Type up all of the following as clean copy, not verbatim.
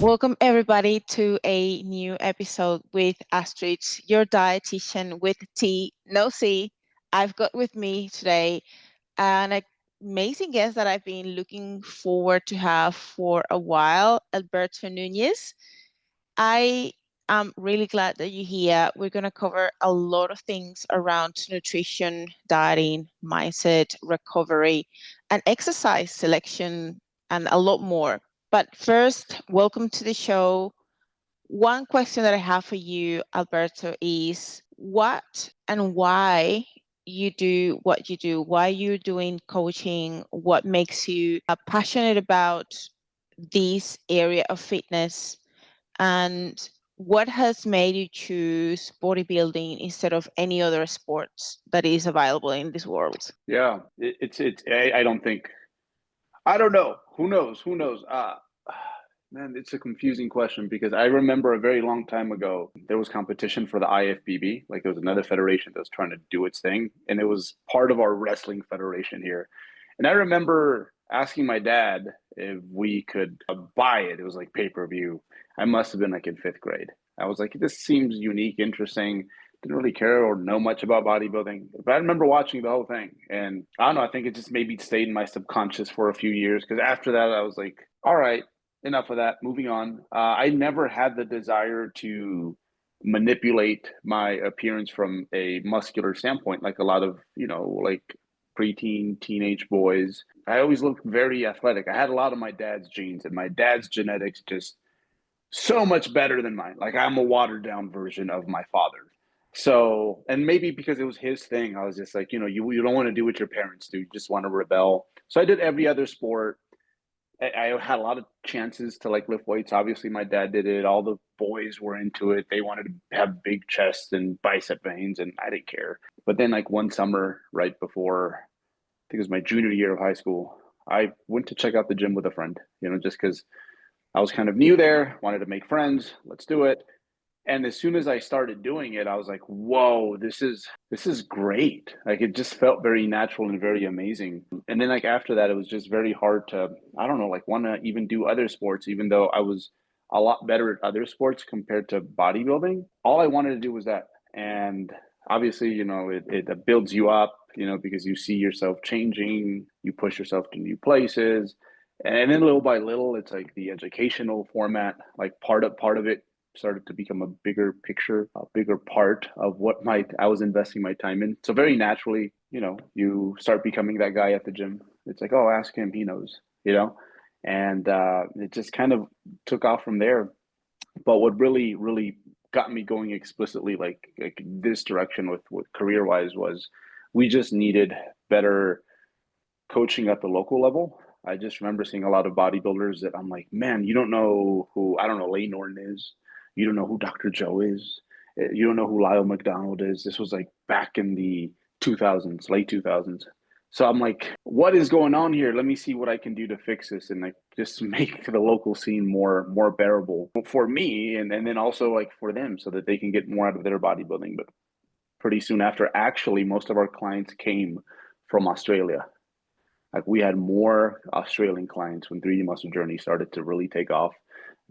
Welcome everybody to a new episode with Astrid, your dietitian with T, no C. I've got with me today an amazing guest that I've been looking forward to have for a while, Alberto Nuñez. I am really glad that you're here. We're going to cover a lot of things around nutrition, dieting, mindset, recovery, and exercise selection, and a lot more. But first, welcome to the show. One question that I have for you, Alberto, is what and why you do what you do, why you're doing coaching, what makes you passionate about this area of fitness, and what has made you choose bodybuilding instead of any other sports that is available in this world? Yeah, I don't think, I don't know. Who knows? Who knows? Man, it's a confusing question because I remember a very long time ago, there was competition for the IFBB. Like there was another federation that was trying to do its thing. And it was part of our wrestling federation here. And I remember asking my dad if we could buy it. It was like pay-per-view. I must have been like in fifth grade. I was like, this seems unique, interesting. Didn't really care or know much about bodybuilding, but I remember watching the whole thing. And I don't know, I think it just maybe stayed in my subconscious for a few years because after that, I was like, all right, enough of that, moving on. I never had the desire to manipulate my appearance from a muscular standpoint, like a lot of, like preteen, teenage boys. I always looked very athletic. I had a lot of my dad's genes, and my dad's genetics just so much better than mine. Like I'm a watered down version of my father. So, and maybe because it was his thing, I was just like, you don't want to do what your parents do. You just want to rebel. So I did every other sport. I had a lot of chances to like lift weights. Obviously, my dad did it. All the boys were into it. They wanted to have big chests and bicep veins, and I didn't care. But then, like one summer, right before, I think it was my junior year of high school, I went to check out the gym with a friend, just because I was kind of new there, wanted to make friends. Let's do it. And as soon as I started doing it, I was like, whoa, this is great. Like it just felt very natural and very amazing. And then like after that, it was just very hard to, I don't know, like want to even do other sports, even though I was a lot better at other sports compared to bodybuilding. All I wanted to do was that. And obviously, it builds you up, because you see yourself changing, you push yourself to new places. And then little by little, it's like the educational format, like part of it started to become a bigger picture, a bigger part of what I was investing my time in. So very naturally, you start becoming that guy at the gym. It's like, oh, ask him, he knows. And it just kind of took off from there. But what really, really got me going explicitly like this direction with career wise was we just needed better coaching at the local level. I just remember seeing a lot of bodybuilders that I'm like, man, you don't know who, I don't know, Lane Norton is. You don't know who Dr. Joe is. You don't know who Lyle McDonald is. This was like back in the 2000s, late 2000s. So I'm like, what is going on here? Let me see what I can do to fix this and like just make the local scene more bearable for me and then also like for them so that they can get more out of their bodybuilding. But pretty soon after, actually, most of our clients came from Australia. Like we had more Australian clients when 3D Muscle Journey started to really take off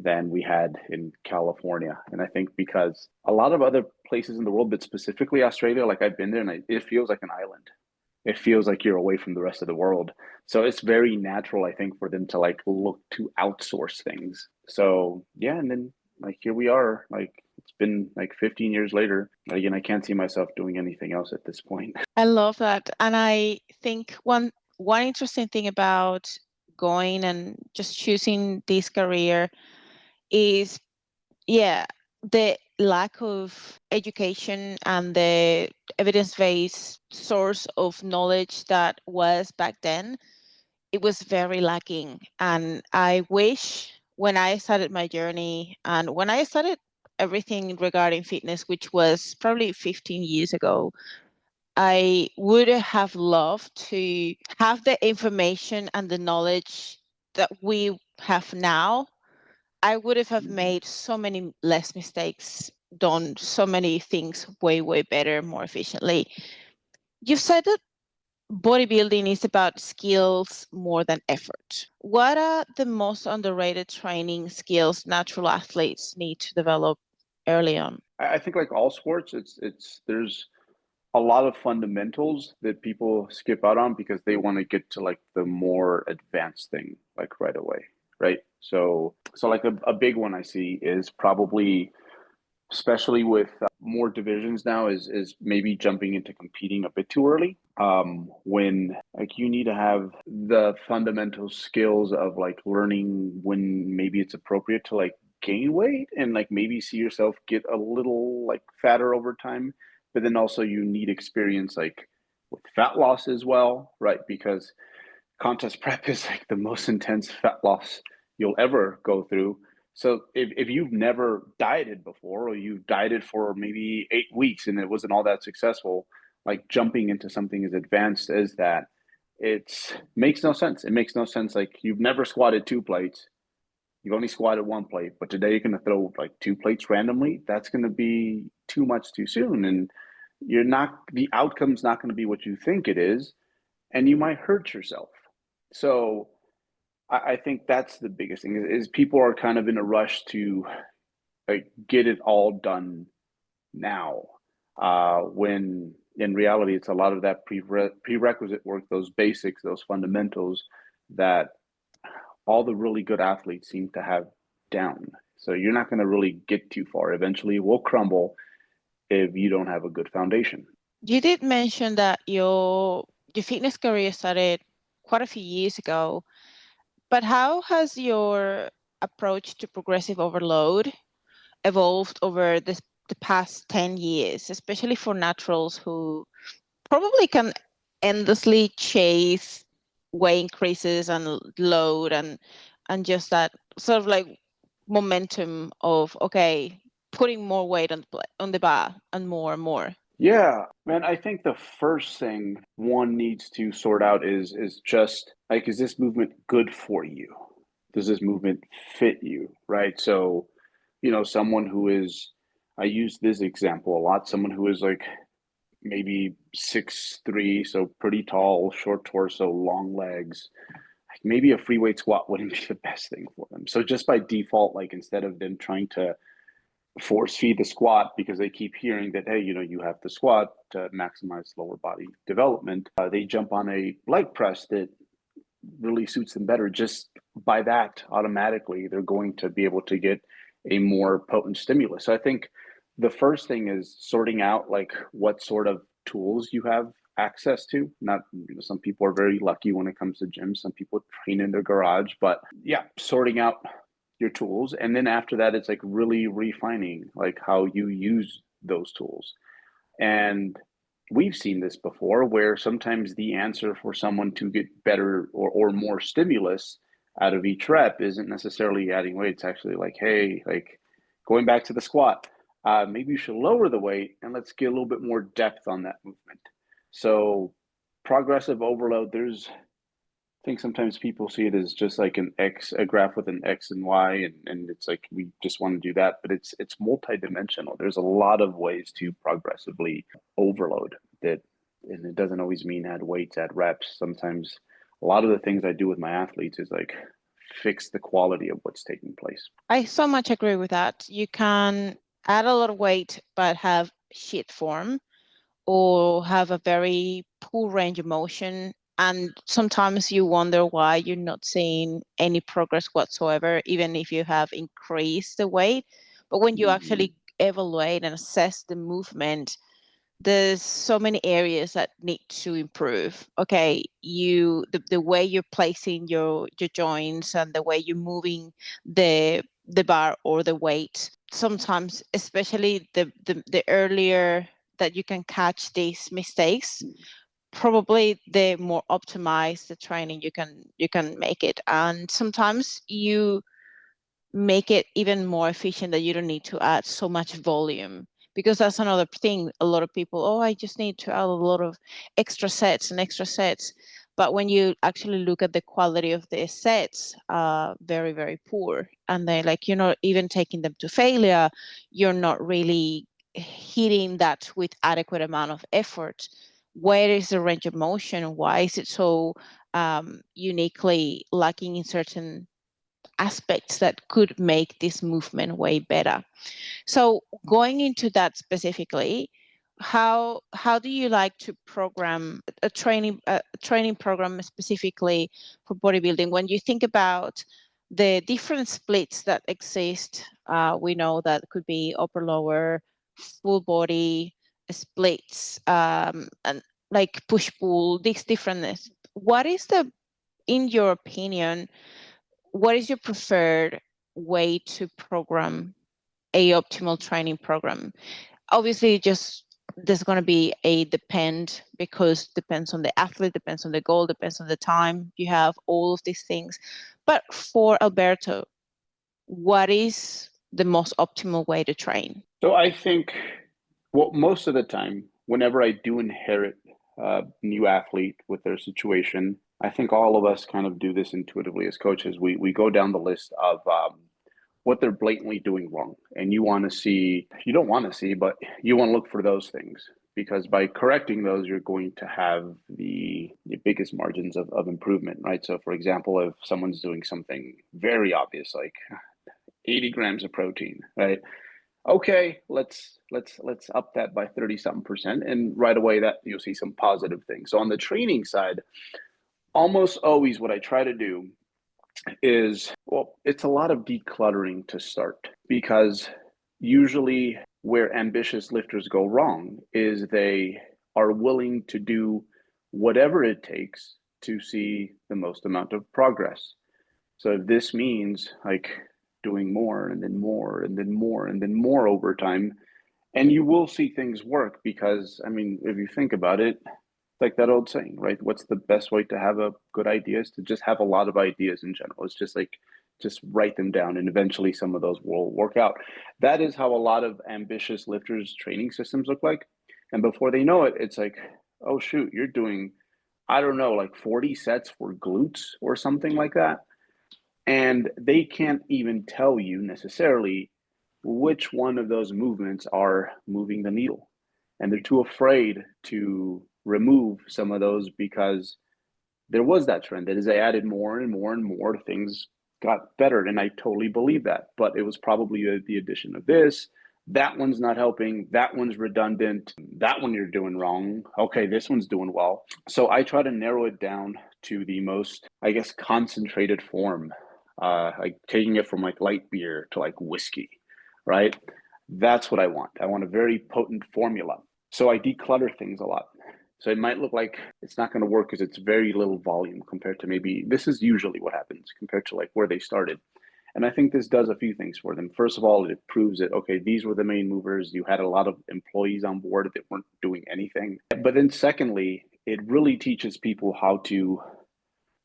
than we had in California. And I think because a lot of other places in the world, but specifically Australia, like I've been there and it feels like an island. It feels like you're away from the rest of the world. So it's very natural, I think, for them to like look to outsource things. So yeah, and then like here we are, like it's been like 15 years later. Again, I can't see myself doing anything else at this point. I love that. And I think one interesting thing about going and just choosing this career is, yeah, the lack of education and the evidence-based source of knowledge that was back then. It was very lacking. And I wish when I started my journey and when I started everything regarding fitness, which was probably 15 years ago, I would have loved to have the information and the knowledge that we have now. I would have made so many less mistakes, done so many things way, way better, more efficiently. You've said that bodybuilding is about skills more than effort. What are the most underrated training skills natural athletes need to develop early on? I think like all sports, it's there's a lot of fundamentals that people skip out on because they want to get to like the more advanced thing like right away, right? So like a big one I see is probably, especially with more divisions now, is maybe jumping into competing a bit too early. When like you need to have the fundamental skills of like learning when maybe it's appropriate to like gain weight and like maybe see yourself get a little like fatter over time, but then also you need experience like with fat loss as well, right? Because contest prep is like the most intense fat loss you'll ever go through. So if you've never dieted before, or you've dieted for maybe 8 weeks and it wasn't all that successful, like jumping into something as advanced as that, it makes no sense. It makes no sense. Like you've never squatted 2 plates, you've only squatted 1 plate, but today you're going to throw like 2 plates randomly. That's going to be too much too soon, and you're not. The outcome's not going to be what you think it is, and you might hurt yourself. So I think that's the biggest thing is people are kind of in a rush to like get it all done now, when in reality it's a lot of that prerequisite work, those basics, those fundamentals that all the really good athletes seem to have down. So you're not going to really get too far. Eventually, it will crumble if you don't have a good foundation. You did mention that your fitness career started quite a few years ago, but how has your approach to progressive overload evolved over the past 10 years, especially for naturals who probably can endlessly chase weight increases and load and just that sort of like momentum of okay, putting more weight on the bar and more. Yeah, man, I think the first thing one needs to sort out is just like, is this movement good for you? Does this movement fit you? Right? So, someone who is, I use this example a lot, someone who is like maybe 6'3", so pretty tall, short torso, long legs, like maybe a free weight squat wouldn't be the best thing for them. So just by default, like instead of them trying to force feed the squat because they keep hearing that, hey, you have to squat to maximize lower body development, they jump on a leg press that really suits them better. Just by that, automatically they're going to be able to get a more potent stimulus. So I think the first thing is sorting out like what sort of tools you have access to. Not, some people are very lucky when it comes to gyms, some people train in their garage, but yeah, sorting out your tools. And then after that, it's like really refining like how you use those tools. And we've seen this before where sometimes the answer for someone to get better or more stimulus out of each rep isn't necessarily adding weight. It's actually like, hey, like going back to the squat, maybe you should lower the weight and let's get a little bit more depth on that movement. So progressive overload, I think sometimes people see it as just like a graph with an X and Y, and it's like we just want to do that, but it's multidimensional. There's a lot of ways to progressively overload that, and it doesn't always mean add weights, add reps. Sometimes a lot of the things I do with my athletes is like fix the quality of what's taking place. I so much agree with that. You can add a lot of weight but have shit form or have a very poor range of motion. And sometimes you wonder why you're not seeing any progress whatsoever, even if you have increased the weight. But when you Mm-hmm. actually evaluate and assess the movement, there's so many areas that need to improve. Okay, the way you're placing your joints and the way you're moving the bar or the weight. Sometimes, especially the earlier that you can catch these mistakes, probably the more optimized the training you can make it. And sometimes you make it even more efficient that you don't need to add so much volume, because that's another thing. A lot of people, oh, I just need to add a lot of extra sets, but when you actually look at the quality of the sets, very, very poor, and they're like, you're not even taking them to failure, you're not really hitting that with adequate amount of effort. where is the range of motion? Why is it so uniquely lacking in certain aspects that could make this movement way better? So going into that specifically, how do you like to program a training program specifically for bodybuilding? When you think about the different splits that exist, we know that could be upper lower, full body splits, and like push pull, these differentness. What is the, in your opinion, what is your preferred way to program a optimal training program? Obviously, just there's going to be a depend, because depends on the athlete, depends on the goal, depends on the time you have, all of these things. But for Alberto, what is the most optimal way to train? So I think, well, most of the time, whenever I do inherit a new athlete with their situation, I think all of us kind of do this intuitively as coaches. We go down the list of what they're blatantly doing wrong, and you want to see, you don't want to see, but you want to look for those things, because by correcting those, you're going to have the biggest margins of improvement, right? So, for example, if someone's doing something very obvious, like 80 grams of protein, right? Okay, let's up that by 30 something percent, and right away that you'll see some positive things. So on the training side, almost always what I try to do is, well, it's a lot of decluttering to start, because usually where ambitious lifters go wrong is they are willing to do whatever it takes to see the most amount of progress. So if this means like doing more and then more and then more and then more over time, and you will see things work, because I mean, if you think about it, like that old saying, right? What's the best way to have a good idea? Is to just have a lot of ideas in general. It's just like, just write them down, and eventually some of those will work out. That is how a lot of ambitious lifters training systems look like. And before they know it, it's like, oh shoot, you're doing, I don't know, like 40 sets for glutes or something like that. And they can't even tell you necessarily which one of those movements are moving the needle. And they're too afraid to remove some of those, because there was that trend that as they added more and more and more, things got better. And I totally believe that. But it was probably the addition of this. That one's not helping. That one's redundant. That one you're doing wrong. Okay, this one's doing well. So I try to narrow it down to the most, I guess, concentrated form, like taking it from like light beer to like whiskey, right? That's what I want. I want a very potent formula. So I declutter things a lot. So it might look like it's not going to work because it's very little volume compared to, maybe this is usually what happens compared to like where they started. And I think this does a few things for them. First of all, it proves that, okay, these were the main movers. You had a lot of employees on board that weren't doing anything. But then secondly, it really teaches people how to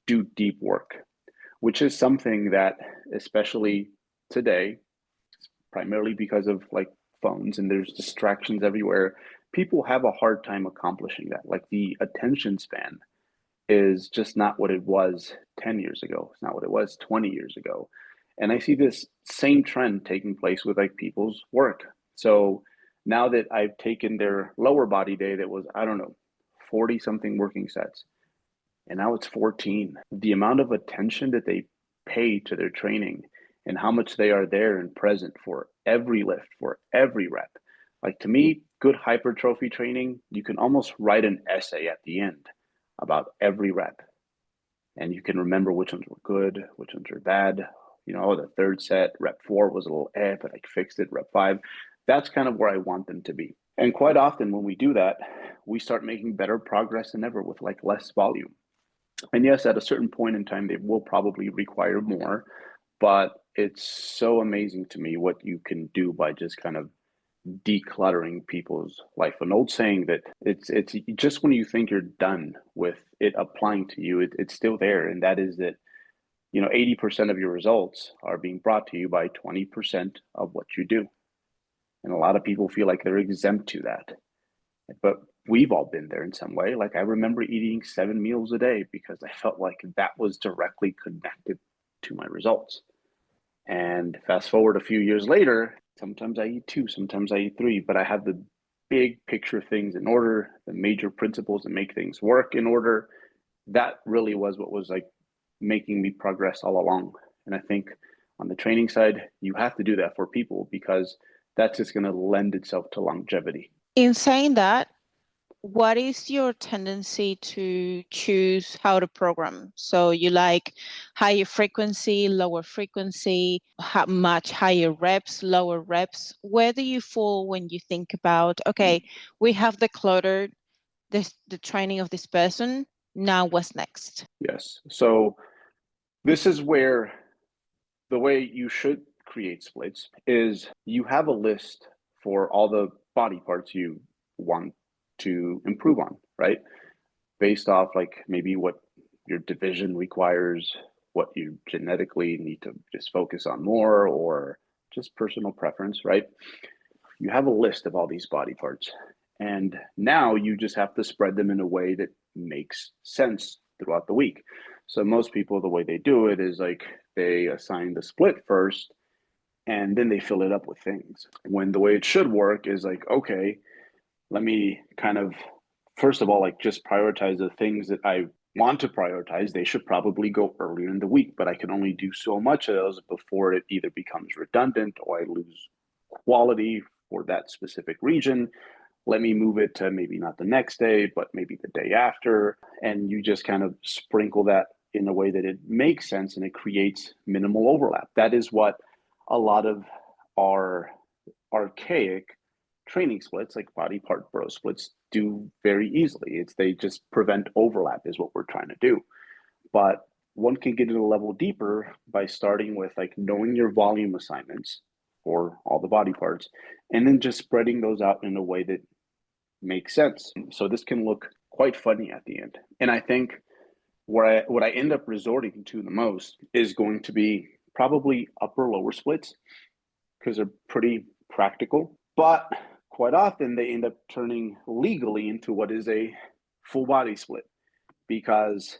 do deep work, which is something that, especially today, primarily because of like phones and there's distractions everywhere, people have a hard time accomplishing that. Like the attention span is just not what it was 10 years ago. It's not what it was 20 years ago. And I see this same trend taking place with like people's work. So now that I've taken their lower body day that was, I don't know, 40 something working sets, and now it's 14, the amount of attention that they pay to their training and how much they are there and present for every lift, for every rep. Like, to me, good hypertrophy training, you can almost write an essay at the end about every rep. And you can remember which ones were good, which ones were bad. You know, the third set, rep 4 was a little but I fixed it, rep 5. That's kind of where I want them to be. And quite often when we do that, we start making better progress than ever with like less volume. And yes, at a certain point in time, they will probably require more, but it's so amazing to me what you can do by just kind of decluttering people's life. An old saying that it's just when you think you're done with it applying to you, it's still there. And that is that, you know, 80% of your results are being brought to you by 20% of what you do. And a lot of people feel like they're exempt to that. But we've all been there in some way. Like, I remember eating 7 meals a day because I felt like that was directly connected to my results. And fast forward a few years later, sometimes I eat 2, sometimes I eat 3, but I have the big picture things in order, the major principles that make things work in order. That really was what was like making me progress all along. And I think on the training side, you have to do that for people because that's just going to lend itself to longevity. In saying that, what is your tendency to choose how to program? So you like higher frequency, lower frequency, much higher reps, lower reps? Where do you fall when you think about, okay, we have decluttered the training of this person. Now what's next? Yes. So this is where the way you should create splits is you have a list for all the body parts you want to improve on, right? Based off like maybe what your division requires, what you genetically need to just focus on more, or just personal preference, right? You have a list of all these body parts. And now you just have to spread them in a way that makes sense throughout the week. So most people, the way they do it is like they assign the split first and then they fill it up with things. When the way it should work is like, okay, let me kind of, first of all, like just prioritize the things that I want to prioritize. They should probably go earlier in the week, but I can only do so much of those before it either becomes redundant or I lose quality for that specific region. Let me move it to maybe not the next day, but maybe the day after. And you just kind of sprinkle that in a way that it makes sense and it creates minimal overlap. That is what a lot of our archaic training splits, like body part bro splits, do very easily. It's they just prevent overlap is what we're trying to do. But one can get it a level deeper by starting with like knowing your volume assignments for all the body parts and then just spreading those out in a way that makes sense. So this can look quite funny at the end. And I think what I end up resorting to the most is going to be probably upper lower splits because they're pretty practical. But quite often they end up turning legally into what is a full body split because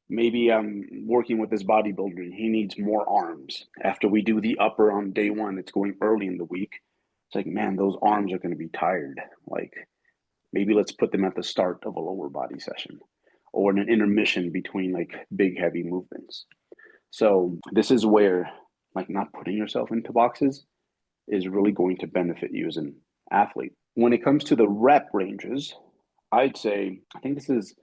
maybe I'm working with this bodybuilder and he needs more arms. After we do the upper on day one, it's going early in the week. It's like, man, those arms are going to be tired. Like maybe let's put them at the start of a lower body session or in an intermission between like big heavy movements. So this is where like not putting yourself into boxes is really going to benefit you as an athlete. When it comes to the rep ranges, I'd say I think this is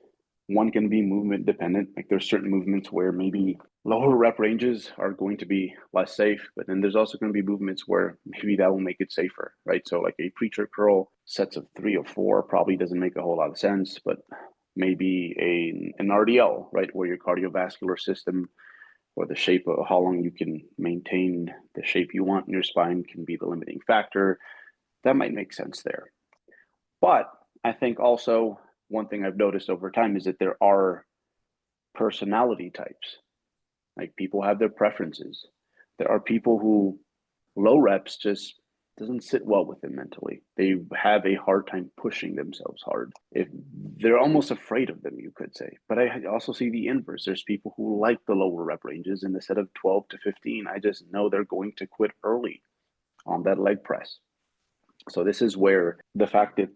one can be movement dependent. Like there's certain movements where maybe lower rep ranges are going to be less safe, but then there's also going to be movements where maybe that will make it safer, right? So like a preacher curl sets of 3 or 4 probably doesn't make a whole lot of sense, but maybe an RDL, right, where your cardiovascular system or the shape of how long you can maintain the shape you want in your spine can be the limiting factor. That might make sense there. But I think also one thing I've noticed over time is that there are personality types. Like people have their preferences. There are people who low reps just doesn't sit well with them mentally. They have a hard time pushing themselves hard. If they're almost afraid of them, you could say. But I also see the inverse. There's people who like the lower rep ranges, and instead of 12 to 15, I just know they're going to quit early on that leg press. So this is where the fact that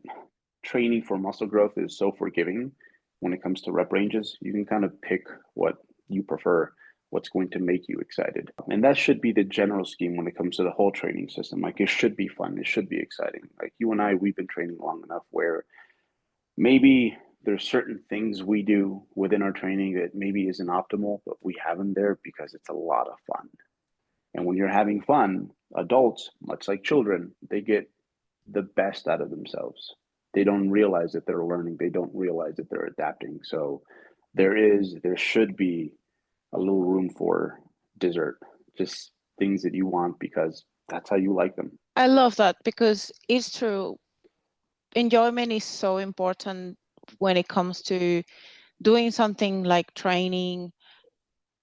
training for muscle growth is so forgiving when it comes to rep ranges. You can kind of pick what you prefer, what's going to make you excited. And that should be the general scheme when it comes to the whole training system. Like it should be fun. It should be exciting. Like you and I, we've been training long enough where maybe there's certain things we do within our training that maybe isn't optimal, but we have them there because it's a lot of fun. And when you're having fun, adults, much like children, they get the best out of themselves. They don't realize that they're learning. They don't realize that they're adapting. So there should be a little room for dessert, just things that you want because that's how you like them. I love that because it's true. Enjoyment is so important when it comes to doing something like training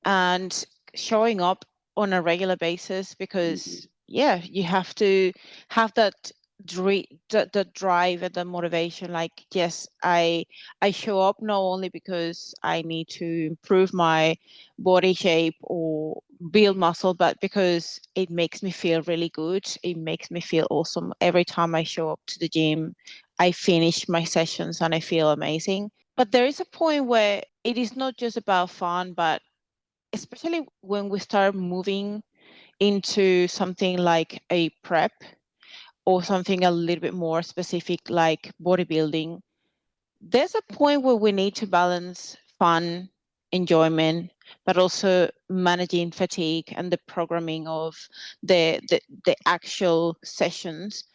and showing up on a regular basis because yeah, you have to have that the drive and the motivation. Like yes, I show up not only because I need to improve my body shape or build muscle, but because it makes me feel really good. It makes me feel awesome every time I show up to the gym. I finish my sessions and I feel amazing. But there is a point where it is not just about fun, but especially when we start moving into something like a prep or something a little bit more specific like bodybuilding, there's a point where we need to balance fun, enjoyment, but also managing fatigue and the programming of the actual sessions.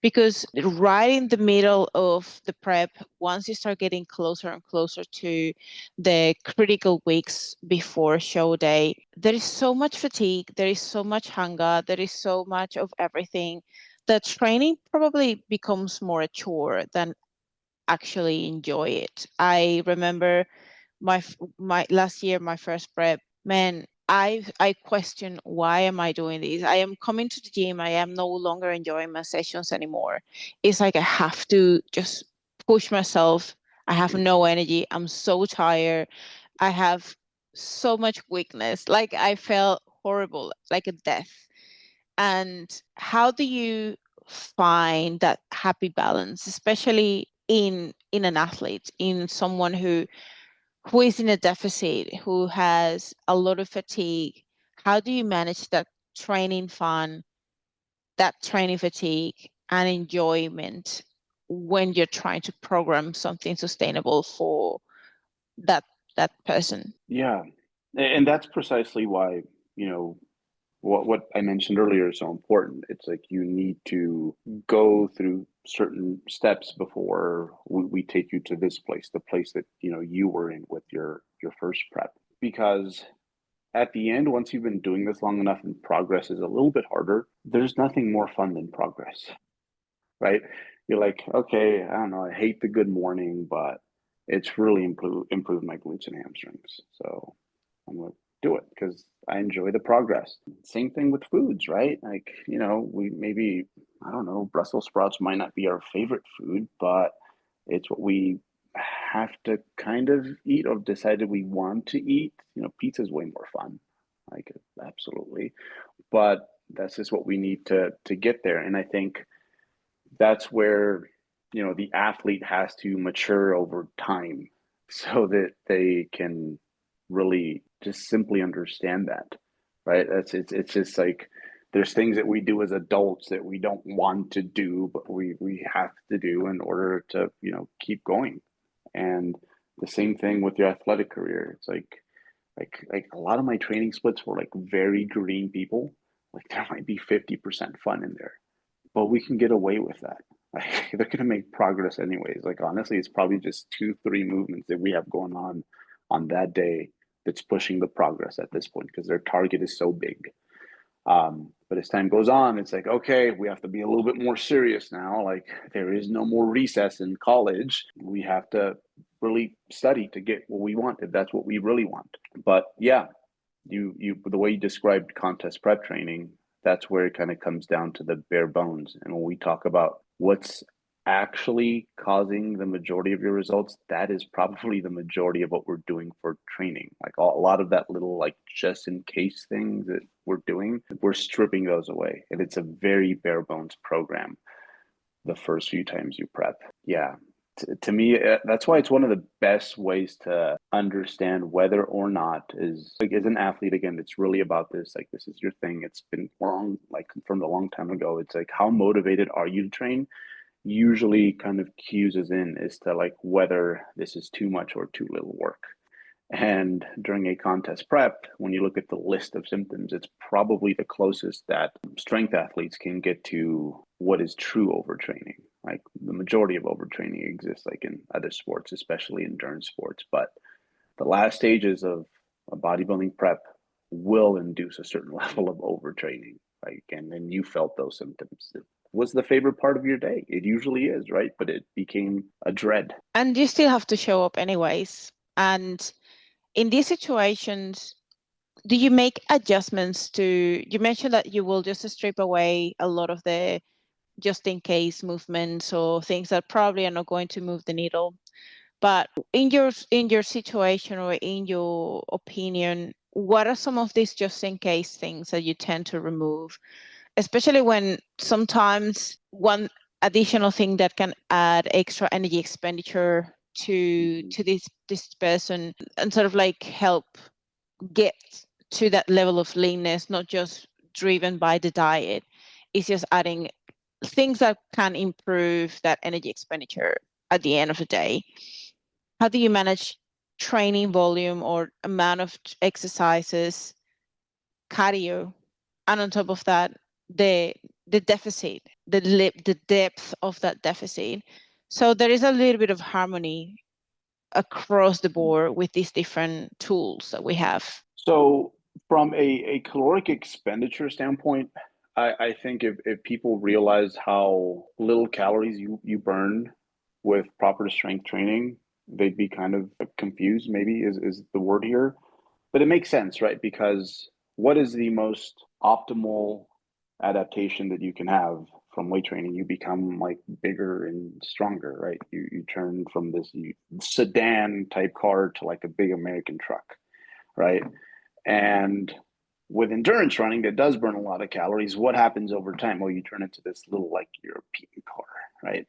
Because right in the middle of the prep, once you start getting closer and closer to the critical weeks before show day, there is so much fatigue, there is so much hunger, there is so much of everything that training probably becomes more a chore than actually enjoy it. I remember my last year, my first prep, man, I question, why am I doing this? I am coming to the gym, I am no longer enjoying my sessions anymore. It's like I have to just push myself. I have no energy. I'm so tired. I have so much weakness. Like I felt horrible, like a death. And how do you find that happy balance, especially in an athlete, in someone who is in a deficit, who has a lot of fatigue? How do you manage that training fun, that training fatigue and enjoyment when you're trying to program something sustainable for that that person? Yeah. And that's precisely why, you know, what I mentioned earlier is so important. It's like you need to go through certain steps before we take you to this place, the place that, you know, you were in with your first prep. Because at the end, once you've been doing this long enough and progress is a little bit harder, there's nothing more fun than progress, right? You're like, okay, I don't know, I hate the good morning, but it's really improved my glutes and hamstrings. So I'm gonna do it because I enjoy the progress. Same thing with foods, right? Like, you know, we maybe, I don't know, Brussels sprouts might not be our favorite food, but it's what we have to kind of eat or decided we want to eat. You know, pizza's way more fun. Like, absolutely. But that's just what we need to get there. And I think that's where, you know, the athlete has to mature over time so that they can really just simply understand that, right? It's just like there's things that we do as adults that we don't want to do, but we have to do in order to, you know, keep going. And the same thing with your athletic career. It's like a lot of my training splits were like very green people. Like there might be 50% fun in there, but we can get away with that. Like they're gonna make progress anyways. Like honestly, it's probably just 2, 3 movements that we have going on that day that's pushing the progress at this point because their target is so big. But as time goes on, it's like, okay, we have to be a little bit more serious now. Like there is no more recess in college. We have to really study to get what we want if that's what we really want. But yeah, you the way you described contest prep training, that's where it kind of comes down to the bare bones. And when we talk about what's actually causing the majority of your results, that is probably the majority of what we're doing for training. Like a lot of that little like just in case things that we're doing, we're stripping those away. And it's a very bare bones program the first few times you prep. Yeah, to me, that's why it's one of the best ways to understand whether or not is like as an athlete. Again, it's really about this. Like this is your thing. It's been long, like confirmed a long time ago. It's like how motivated are you to train? Usually, kind of cues us in as to like whether this is too much or too little work. And during a contest prep, when you look at the list of symptoms, it's probably the closest that strength athletes can get to what is true overtraining. Like the majority of overtraining exists like in other sports, especially endurance sports. But the last stages of a bodybuilding prep will induce a certain level of overtraining. Like, and then you felt those symptoms. It was the favorite part of your day. It usually is, right? But it became a dread. And you still have to show up anyways. And in these situations, do you make adjustments to, you mentioned that you will just strip away a lot of the just in case movements or things that probably are not going to move the needle. But in your situation or in your opinion, what are some of these just in case things that you tend to remove? Especially when sometimes additional thing that can add extra energy expenditure to this person, and sort of like help get to that level of leanness, not just driven by the diet. It's just adding things that can improve that energy expenditure at the end of the day. How do you manage training volume or amount of exercises, cardio, and on top of that, the deficit, the depth of that deficit? So there is a little bit of harmony across the board with these different tools that we have. So from a caloric expenditure standpoint, I think if people realize how little calories you burn with proper strength training, they'd be kind of confused, maybe is the word here. But it makes sense, right? Because what is the most optimal adaptation that you can have from weight training? You become like bigger and stronger, right? You turn from this sedan type car to like a big American truck, right? And with endurance running that does burn a lot of calories, what happens over time? Well, you turn into this little like European car, right?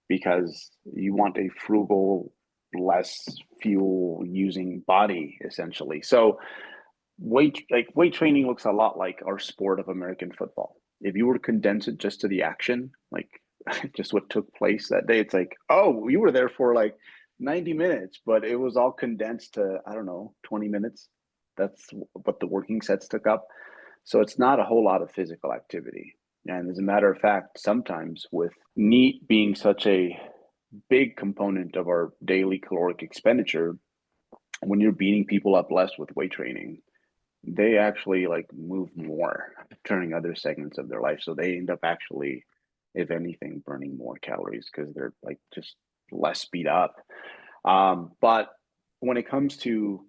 Because you want a frugal, less fuel using body essentially. So weight training looks a lot like our sport of American football. If you were to condense it just to the action, like just what took place that day, it's like, oh, you were there for like 90 minutes, but it was all condensed to, I don't know, 20 minutes. That's what the working sets took up. So it's not a whole lot of physical activity. And as a matter of fact, sometimes with NEAT being such a big component of our daily caloric expenditure, when you're beating people up less with weight training, they actually like move more during other segments of their life. So they end up actually, if anything, burning more calories because they're like just less speed up. But when it comes to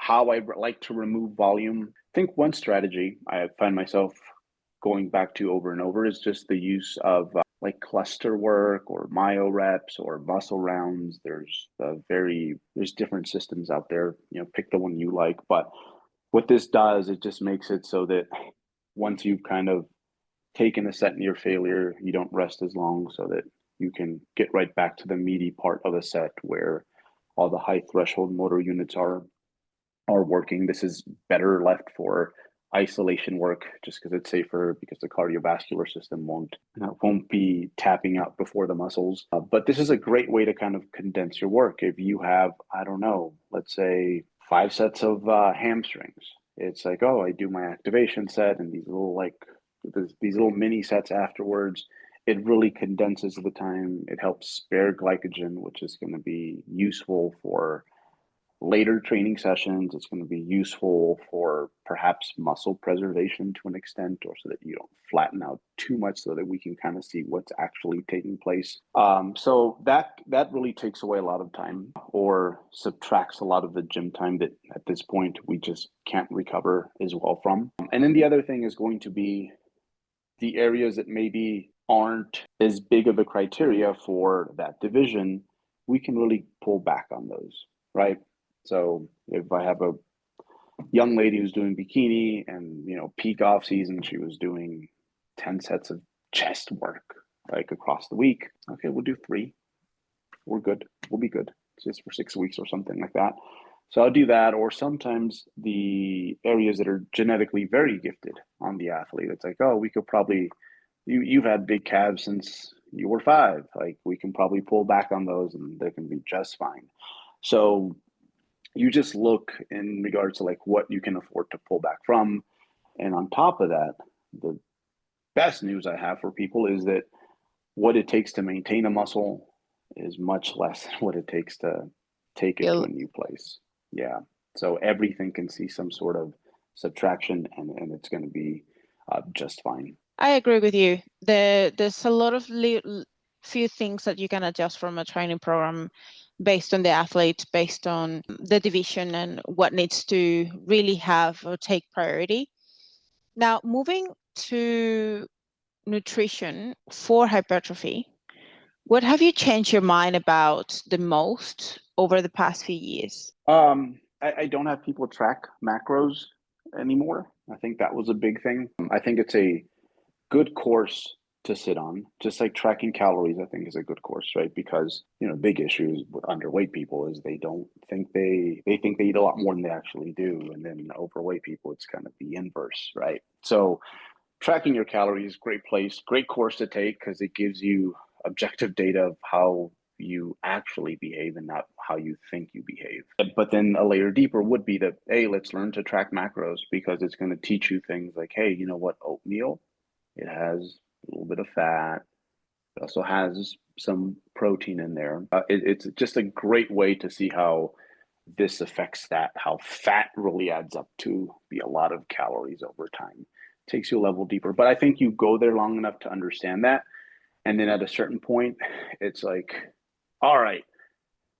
how I like to remove volume, I think one strategy I find myself going back to over and over is just the use of like cluster work or myo reps or muscle rounds. There's different systems out there. You know, pick the one you like. But what this does, it just makes it so that once you've kind of taken a set near failure, you don't rest as long, so that you can get right back to the meaty part of the set where all the high threshold motor units are working. This is better left for isolation work just because it's safer, because the cardiovascular system won't be tapping out before the muscles. But this is a great way to kind of condense your work. If you have, I don't know, let's say 5 sets of hamstrings, it's like, oh, I do my activation set and these little mini sets afterwards. It really condenses the time. It helps spare glycogen, which is going to be useful for later training sessions. It's going to be useful for perhaps muscle preservation to an extent, or so that you don't flatten out too much, so that we can kind of see what's actually taking place. So that really takes away a lot of time, or subtracts a lot of the gym time that at this point we just can't recover as well from. And then the other thing is going to be the areas that maybe aren't as big of a criteria for that division. We can really pull back on those, right? So if I have a young lady who's doing bikini and, peak off season, she was doing 10 sets of chest work like across the week. Okay, we'll do 3. We're good. We'll be good. It's just for 6 weeks or something like that. So I'll do that. Or sometimes the areas that are genetically very gifted on the athlete, it's like, oh, we could probably, you've had big calves since you were 5. Like, we can probably pull back on those and they can be just fine. So you just look in regards to like what you can afford to pull back from. And on top of that, the best news I have for people is that what it takes to maintain a muscle is much less than what it takes to take it to a new place. Yeah. So everything can see some sort of subtraction, and it's going to be just fine. I agree with you. There's a lot of few things that you can adjust from a training program based on the athlete, based on the division and what needs to really have or take priority. Now, moving to nutrition for hypertrophy, what have you changed your mind about the most over the past few years? I don't have people track macros anymore. I think that was a big thing. I think it's a good course to sit on. Just like tracking calories, I think is a good course, right? Because, big issues with underweight people is they don't think they think they eat a lot more than they actually do. And then overweight people, it's kind of the inverse, right? So tracking your calories, great place, great course to take because it gives you objective data of how you actually behave and not how you think you behave. But then a layer deeper would be that, hey, let's learn to track macros because it's going to teach you things like, hey, you know what, oatmeal, it has a little bit of fat. It also has some protein in there. It's just a great way to see how this affects that, how fat really adds up to be a lot of calories over time. Takes you a level deeper. But I think you go there long enough to understand that. And then at a certain point, it's like, all right,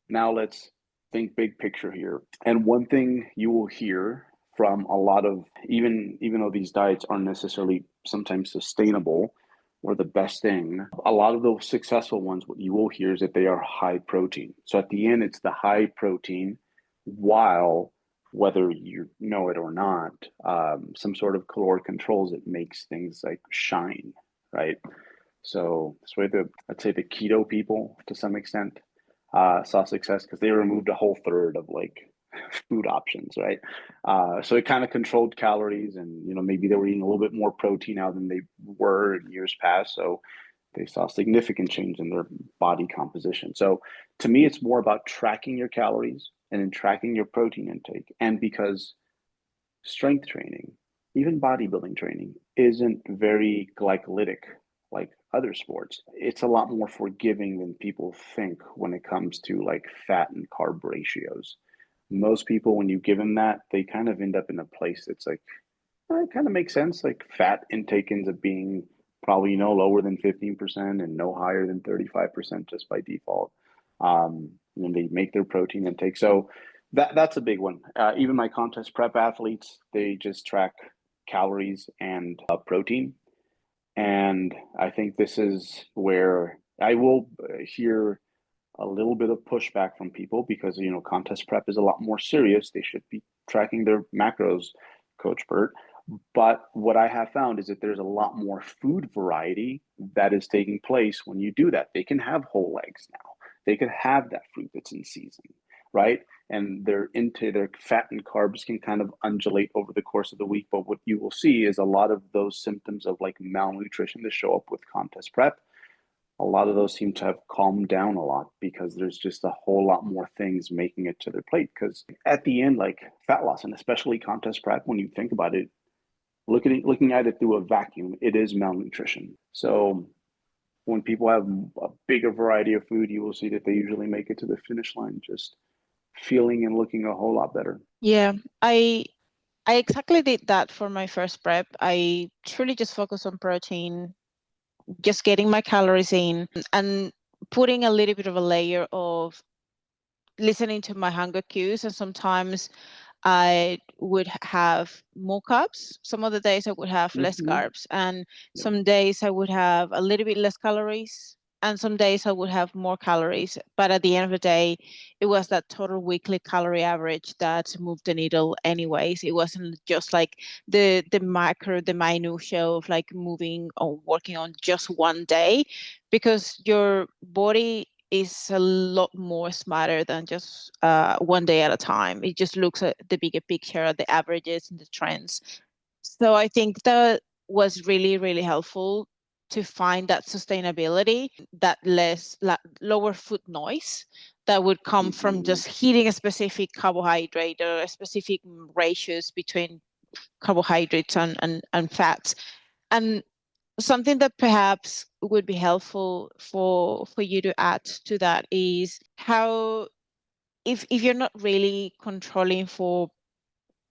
now let's think big picture here. And one thing you will hear from a lot of, even though these diets aren't necessarily sometimes sustainable or the best thing, a lot of those successful ones, what you will hear is that they are high protein. So at the end, it's the high protein while, whether you know it or not, some sort of caloric controls, it makes things like shine, right? So that's why I'd say the keto people to some extent saw success because they removed a whole third of like food options, right? So it kind of controlled calories, and maybe they were eating a little bit more protein now than they were in years past. So they saw significant change in their body composition. So to me, it's more about tracking your calories and then tracking your protein intake. And because strength training, even bodybuilding training, isn't very glycolytic like other sports. It's a lot more forgiving than people think when it comes to like fat and carb ratios. Most people, when you give them that, they kind of end up in a place that's like, it kind of makes sense. Like fat intake ends up being probably lower than 15% and no higher than 35% just by default. And they make their protein intake. So that's a big one. Even my contest prep athletes, they just track calories and protein. And I think this is where I will hear a little bit of pushback from people because contest prep is a lot more serious. They should be tracking their macros, Coach Bert. But what I have found is that there's a lot more food variety that is taking place when you do that. They can have whole eggs now. They can have that fruit that's in season, right? And their fat and carbs can kind of undulate over the course of the week. But what you will see is a lot of those symptoms of like malnutrition that show up with contest prep, a lot of those seem to have calmed down a lot because there's just a whole lot more things making it to their plate. Because at the end, like fat loss, and especially contest prep, when you think about it, looking at it through a vacuum, it is malnutrition. So when people have a bigger variety of food, you will see that they usually make it to the finish line just feeling and looking a whole lot better. Yeah, I exactly did that for my first prep. I truly just focused on protein, just getting my calories in and putting a little bit of a layer of listening to my hunger cues. And sometimes I would have more carbs. Some other days I would have less Mm-hmm. carbs. And Yep. some days I would have a little bit less calories. And some days I would have more calories. But at the end of the day, it was that total weekly calorie average that moved the needle anyways. It wasn't just like the macro, the minutia of like moving or working on just one day, because your body is a lot more smarter than just one day at a time. It just looks at the bigger picture, at the averages and the trends. So I think that was really, really helpful to find that sustainability, that lower food noise that would come from Mm-hmm. just hitting a specific carbohydrate or a specific ratios between carbohydrates and fats. And something that perhaps would be helpful for you to add to that is how, if you're not really controlling for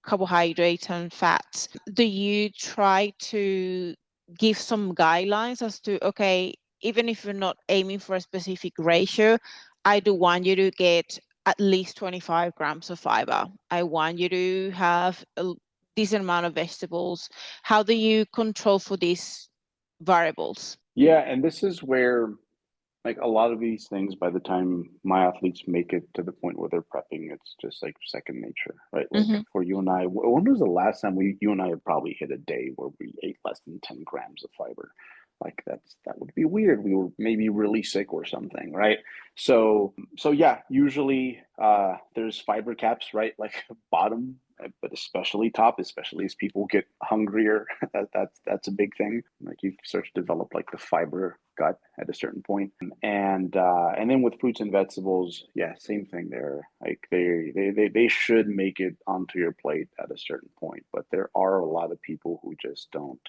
carbohydrates and fats, do you try to give some guidelines as to, okay, even if you're not aiming for a specific ratio, I do want you to get at least 25 grams of fiber. I want you to have a decent amount of vegetables. How do you control for these variables? Yeah, and this is where like a lot of these things, by the time my athletes make it to the point where they're prepping, it's just like second nature, right? Like Mm-hmm. for you and I, when was the last time you and I have probably hit a day where we ate less than 10 grams of fiber? Like that would be weird. We were maybe really sick or something, right? So yeah, usually there's fiber caps, right? Like bottom, but especially top, especially as people get hungrier. That's a big thing. Like you start to develop like the fiber gut at a certain point. And then with fruits and vegetables, yeah, same thing there. Like they should make it onto your plate at a certain point, but there are a lot of people who just don't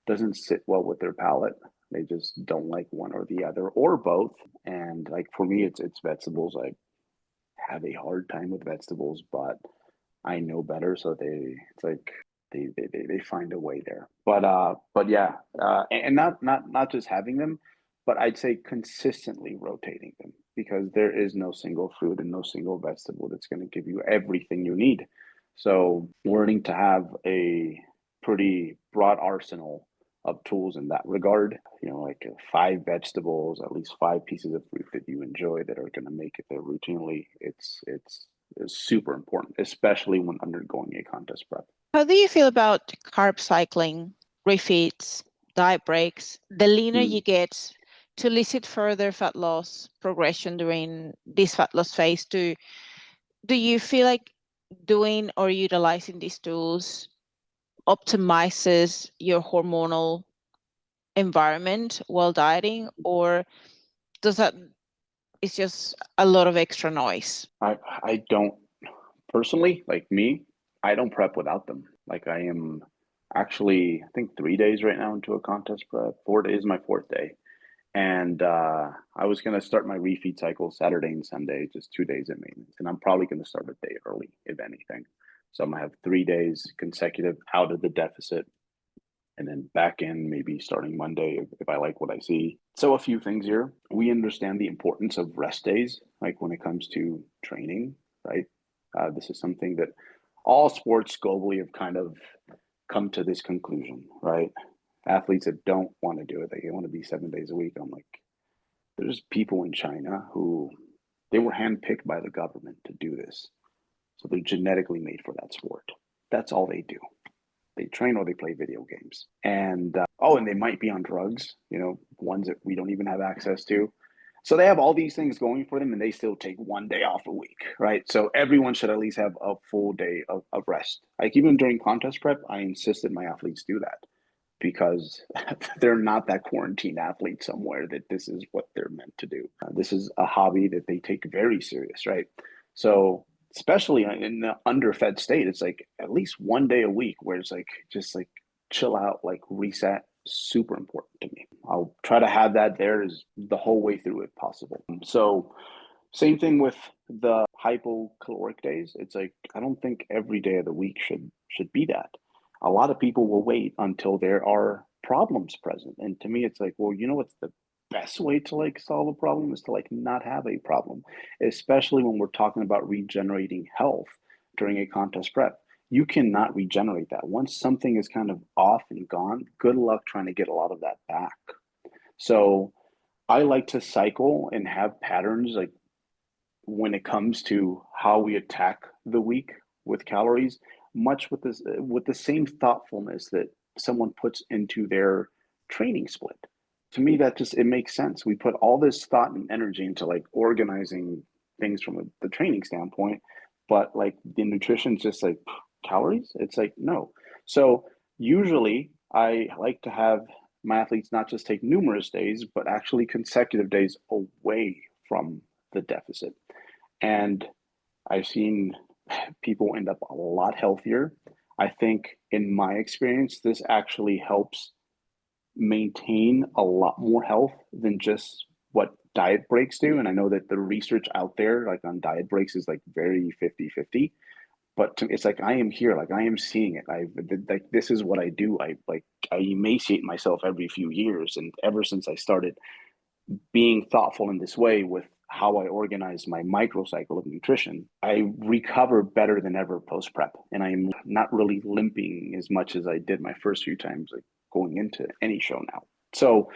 doesn't sit well with their palate. They just don't like one or the other or both. And like for me, it's vegetables. I have a hard time with vegetables, but I know better, so it's like they find a way there. But yeah, and not just having them, but I'd say consistently rotating them because there is no single fruit and no single vegetable that's going to give you everything you need. So learning to have a pretty broad arsenal of tools in that regard, like five vegetables, at least five pieces of fruit that you enjoy that are going to make it there routinely. It's is super important, especially when undergoing a contest prep. How do you feel about carb cycling, refeeds, diet breaks? The leaner you Mm. get to elicit further fat loss progression during this fat loss phase, do you feel like doing or utilizing these tools optimizes your hormonal environment while dieting, or does that it's just a lot of extra noise? I don't personally, like me, I don't prep without them. Like I am actually, I think 3 days right now into a contest prep. 4 days, my fourth day. And I was going to start my refeed cycle Saturday and Sunday, just 2 days at maintenance. And I'm probably going to start a day early, if anything. So I'm going to have 3 days consecutive out of the deficit and then back in maybe starting Monday if I like what I see. So a few things here. We understand the importance of rest days, like when it comes to training, right? This is something that all sports globally have kind of come to this conclusion, right? Athletes that don't want to do it, they want to be 7 days a week. I'm like, there's people in China who they were handpicked by the government to do this. So they're genetically made for that sport. That's all they do. They train or they play video games. And they might be on drugs, ones that we don't even have access to. So they have all these things going for them and they still take 1 day off a week, right? So everyone should at least have a full day of rest. Like even during contest prep, I insisted my athletes do that because they're not that quarantine athlete somewhere that this is what they're meant to do. This is a hobby that they take very serious, right? So especially in the underfed state, it's like at least 1 day a week where it's like just like chill out, like reset. Super important to me. I'll try to have that there is the whole way through if possible. So same thing with the hypocaloric days. It's like I don't think every day of the week should be that. A lot of people will wait until there are problems present. And to me, it's like, well, what's the best way to like solve a problem is to like not have a problem, especially when we're talking about regenerating health during a contest prep. You cannot regenerate that. Once something is kind of off and gone, good luck trying to get a lot of that back. So I like to cycle and have patterns like when it comes to how we attack the week with calories, much with the same thoughtfulness that someone puts into their training split. To me, that just it makes sense. We put all this thought and energy into like organizing things from the training standpoint, but like the nutrition's just like calories. It's like no. So usually, I like to have my athletes not just take numerous days, but actually consecutive days away from the deficit. And I've seen people end up a lot healthier. I think, in my experience, this actually helps maintain a lot more health than just what diet breaks do. And I know that the research out there, like on diet breaks, is like very 50-50. But it's like I am here, like I am seeing it. I like this is what I do. I emaciate myself every few years, and ever since I started being thoughtful in this way with how I organize my microcycle of nutrition, I recover better than ever post prep. And I'm not really limping as much as I did my first few times, like going into any show now. So,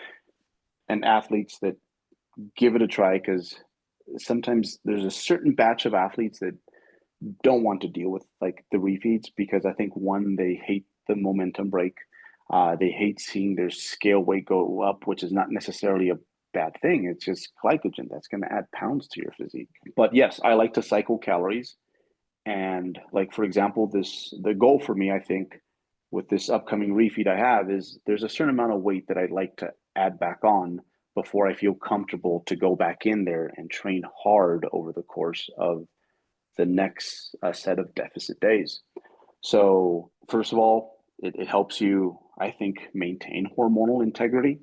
and athletes that give it a try, because sometimes there's a certain batch of athletes that don't want to deal with like the refeeds because I think one, they hate the momentum break. They hate seeing their scale weight go up, which is not necessarily a bad thing. It's just glycogen that's going to add pounds to your physique. But yes, I like to cycle calories. And like, for example, the goal for me, I think, with this upcoming refeed I have is there's a certain amount of weight that I'd like to add back on before I feel comfortable to go back in there and train hard over the course of the next set of deficit days. So first of all, it helps you, I think, maintain hormonal integrity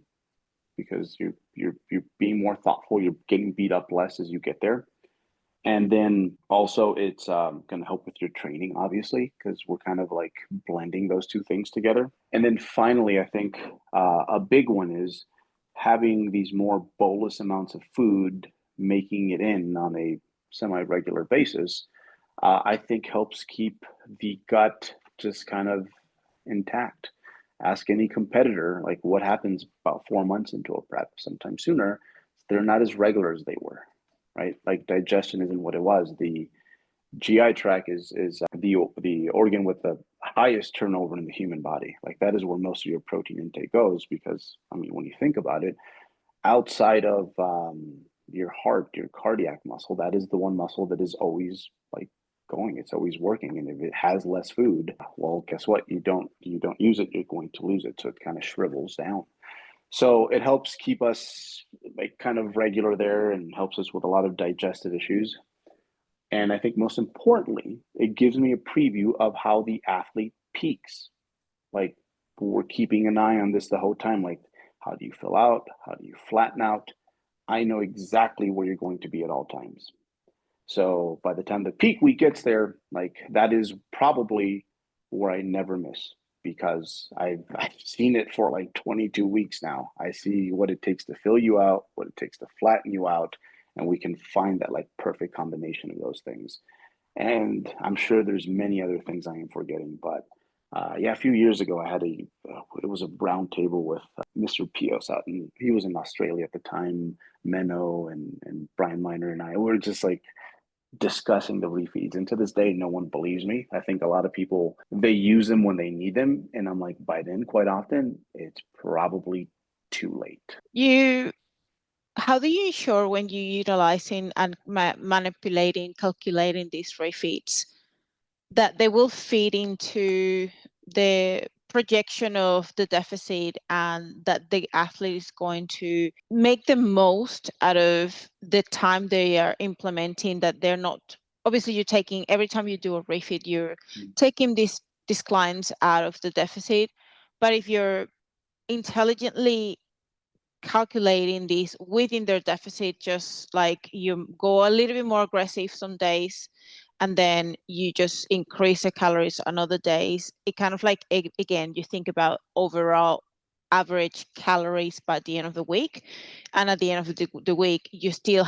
because you're being more thoughtful. You're getting beat up less as you get there. And then also it's going to help with your training, obviously, because we're kind of like blending those two things together. And then finally, I think a big one is having these more bolus amounts of food, making it in on a semi-regular basis, I think helps keep the gut just kind of intact. Ask any competitor, like what happens about 4 months into a prep, sometimes sooner, they're not as regular as they were, right? Like digestion isn't what it was. The GI tract is the organ with the highest turnover in the human body. Like that is where most of your protein intake goes because, I mean, when you think about it, outside of your heart, your cardiac muscle, that is the one muscle that is always like going. It's always working. And if it has less food, well, guess what? You don't use it, you're going to lose it. So it kind of shrivels down. So it helps keep us like kind of regular there and helps us with a lot of digestive issues. And I think most importantly, it gives me a preview of how the athlete peaks. Like we're keeping an eye on this the whole time. Like, how do you fill out? How do you flatten out? I know exactly where you're going to be at all times. So by the time the peak week gets there, like that is probably where I never miss because I've seen it for like 22 weeks now. I see what it takes to fill you out, what it takes to flatten you out, and we can find that like perfect combination of those things. And I'm sure there's many other things I am forgetting, but yeah, a few years ago I had it was a round table with Mr. Pios out, and he was in Australia at the time. Menno and Brian Miner and I were just like discussing the refeeds, and to this day no one believes me. I think a lot of people, they use them when they need them, and I'm like, by then quite often it's probably too late. You, how do you ensure when you're utilizing and manipulating, calculating these refeeds that they will feed into the projection of the deficit and that the athlete is going to make the most out of the time they are implementing, that they're not, obviously you're taking, every time you do a refeed, you're taking these clients out of the deficit. But if you're intelligently calculating this within their deficit, just like you go a little bit more aggressive some days and then you just increase the calories on other days, it kind of like, again, you think about overall average calories by the end of the week, and at the end of the week you still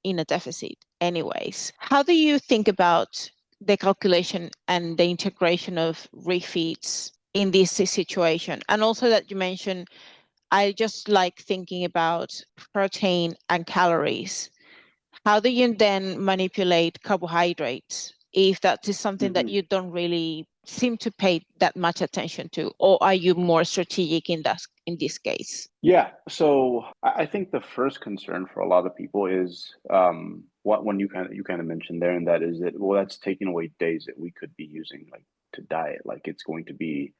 in a deficit anyways. How do you think about the calculation and the integration of refeeds in this situation? And also that you mentioned, I just like thinking about protein and calories. How do you then manipulate carbohydrates if that is something that Mm-hmm. you don't really seem to pay that much attention to, or are you more strategic in this case? Yeah, so I think the first concern for a lot of people is what when you kind of mentioned there, and that is that, well, that's taking away days that we could be using like to diet. Like it's going to be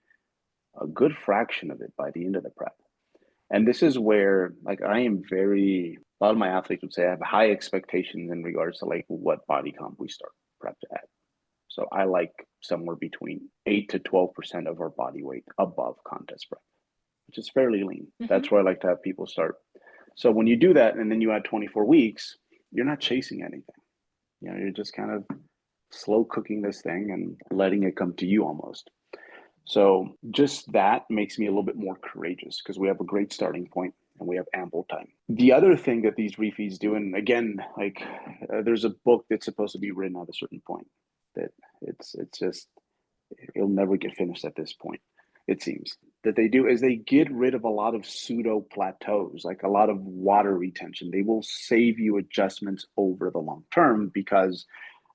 a good fraction of it by the end of the prep. And this is where like I am very, a lot of my athletes would say I have high expectations in regards to like what body comp we start prep at. So I like somewhere between 8 to 12% of our body weight above contest prep, which is fairly lean. Mm-hmm. That's where I like to have people start. So when you do that and then you add 24 weeks, you're not chasing anything. You know, you're just kind of slow cooking this thing and letting it come to you almost. So just that makes me a little bit more courageous because we have a great starting point and we have ample time. The other thing that these refeeds do, and again, like there's a book that's supposed to be written at a certain point that it's just it'll never get finished at this point. It seems that they do is they get rid of a lot of pseudo plateaus, like a lot of water retention. They will save you adjustments over the long term because